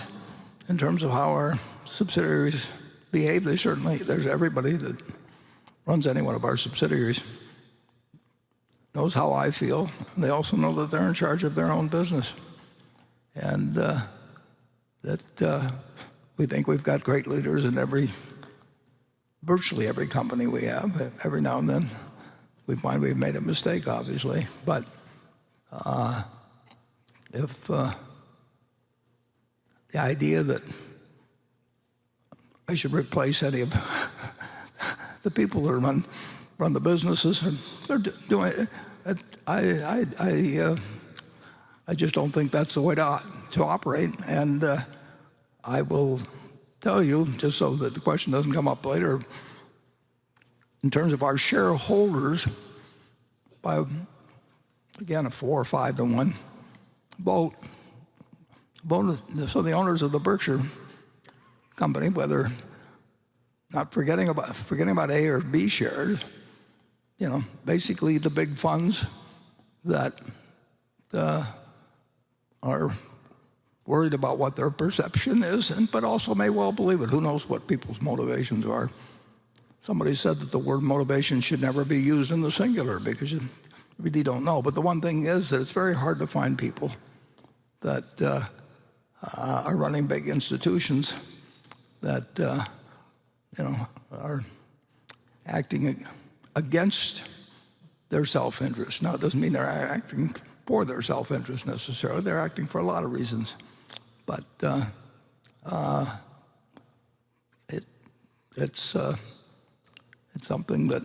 in terms of how our subsidiaries behave, there's everybody that runs any one of our subsidiaries knows how I feel, and they also know that they're in charge of their own business. And that we think we've got great leaders in virtually every company we have. Every now and then we find we've made a mistake, obviously. But if the idea that I should replace any of the people that run the businesses, they're doing it, I just don't think that's the way to operate. And I will tell you, just so that the question doesn't come up later, in terms of our shareholders, by, again, a 4 or 5 to 1 vote, so the owners of the Berkshire company, whether not forgetting about A or B shares, basically the big funds that are worried about what their perception is, but also may well believe it. Who knows what people's motivations are? Somebody said that the word motivation should never be used in the singular because you really don't know. But the one thing is that it's very hard to find people that are running big institutions that are acting against their self-interest. Now, it doesn't mean they're acting for their self-interest necessarily. They're acting for a lot of reasons. But it's something that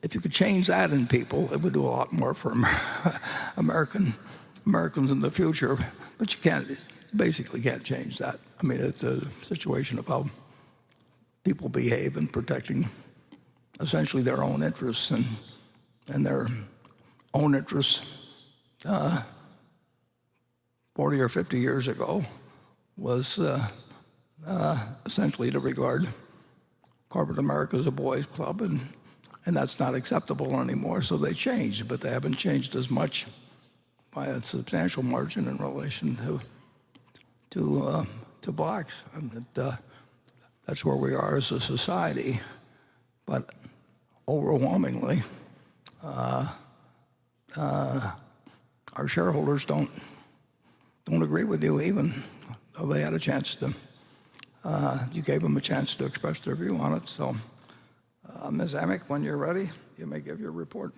if you could change that in people, it would do a lot more for Americans in the future. But you basically can't change that. I mean, it's a situation of how people behave in protecting essentially their own interests, and their own interests 40 or 50 years ago was essentially to regard corporate America as a boys' club, and that's not acceptable anymore, so they changed, but they haven't changed as much by a substantial margin in relation to blacks. And that's where we are as a society. But overwhelmingly, our shareholders don't agree with you, even though they had a chance to. You gave them a chance to express their view on it. So, Ms. Amick, when you're ready, you may give your report.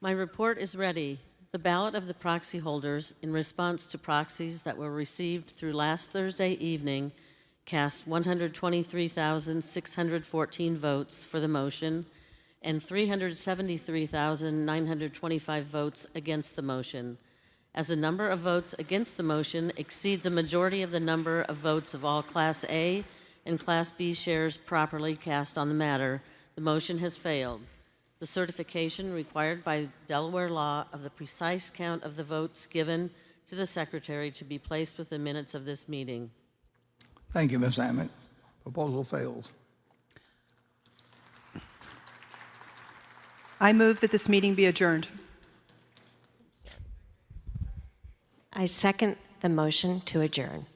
My report is ready. The ballot of the proxy holders in response to proxies that were received through last Thursday evening cast 123,614 votes for the motion and 373,925 votes against the motion. As the number of votes against the motion exceeds a majority of the number of votes of all Class A and Class B shares properly cast on the matter, the motion has failed. The certification required by Delaware law of the precise count of the votes given to the Secretary to be placed with the minutes of this meeting. Thank you, Ms. Amick. Proposal fails. I move that this meeting be adjourned. I second the motion to adjourn.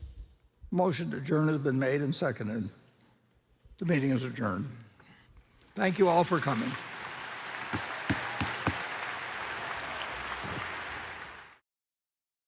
Motion to adjourn has been made and seconded. The meeting is adjourned. Thank you all for coming.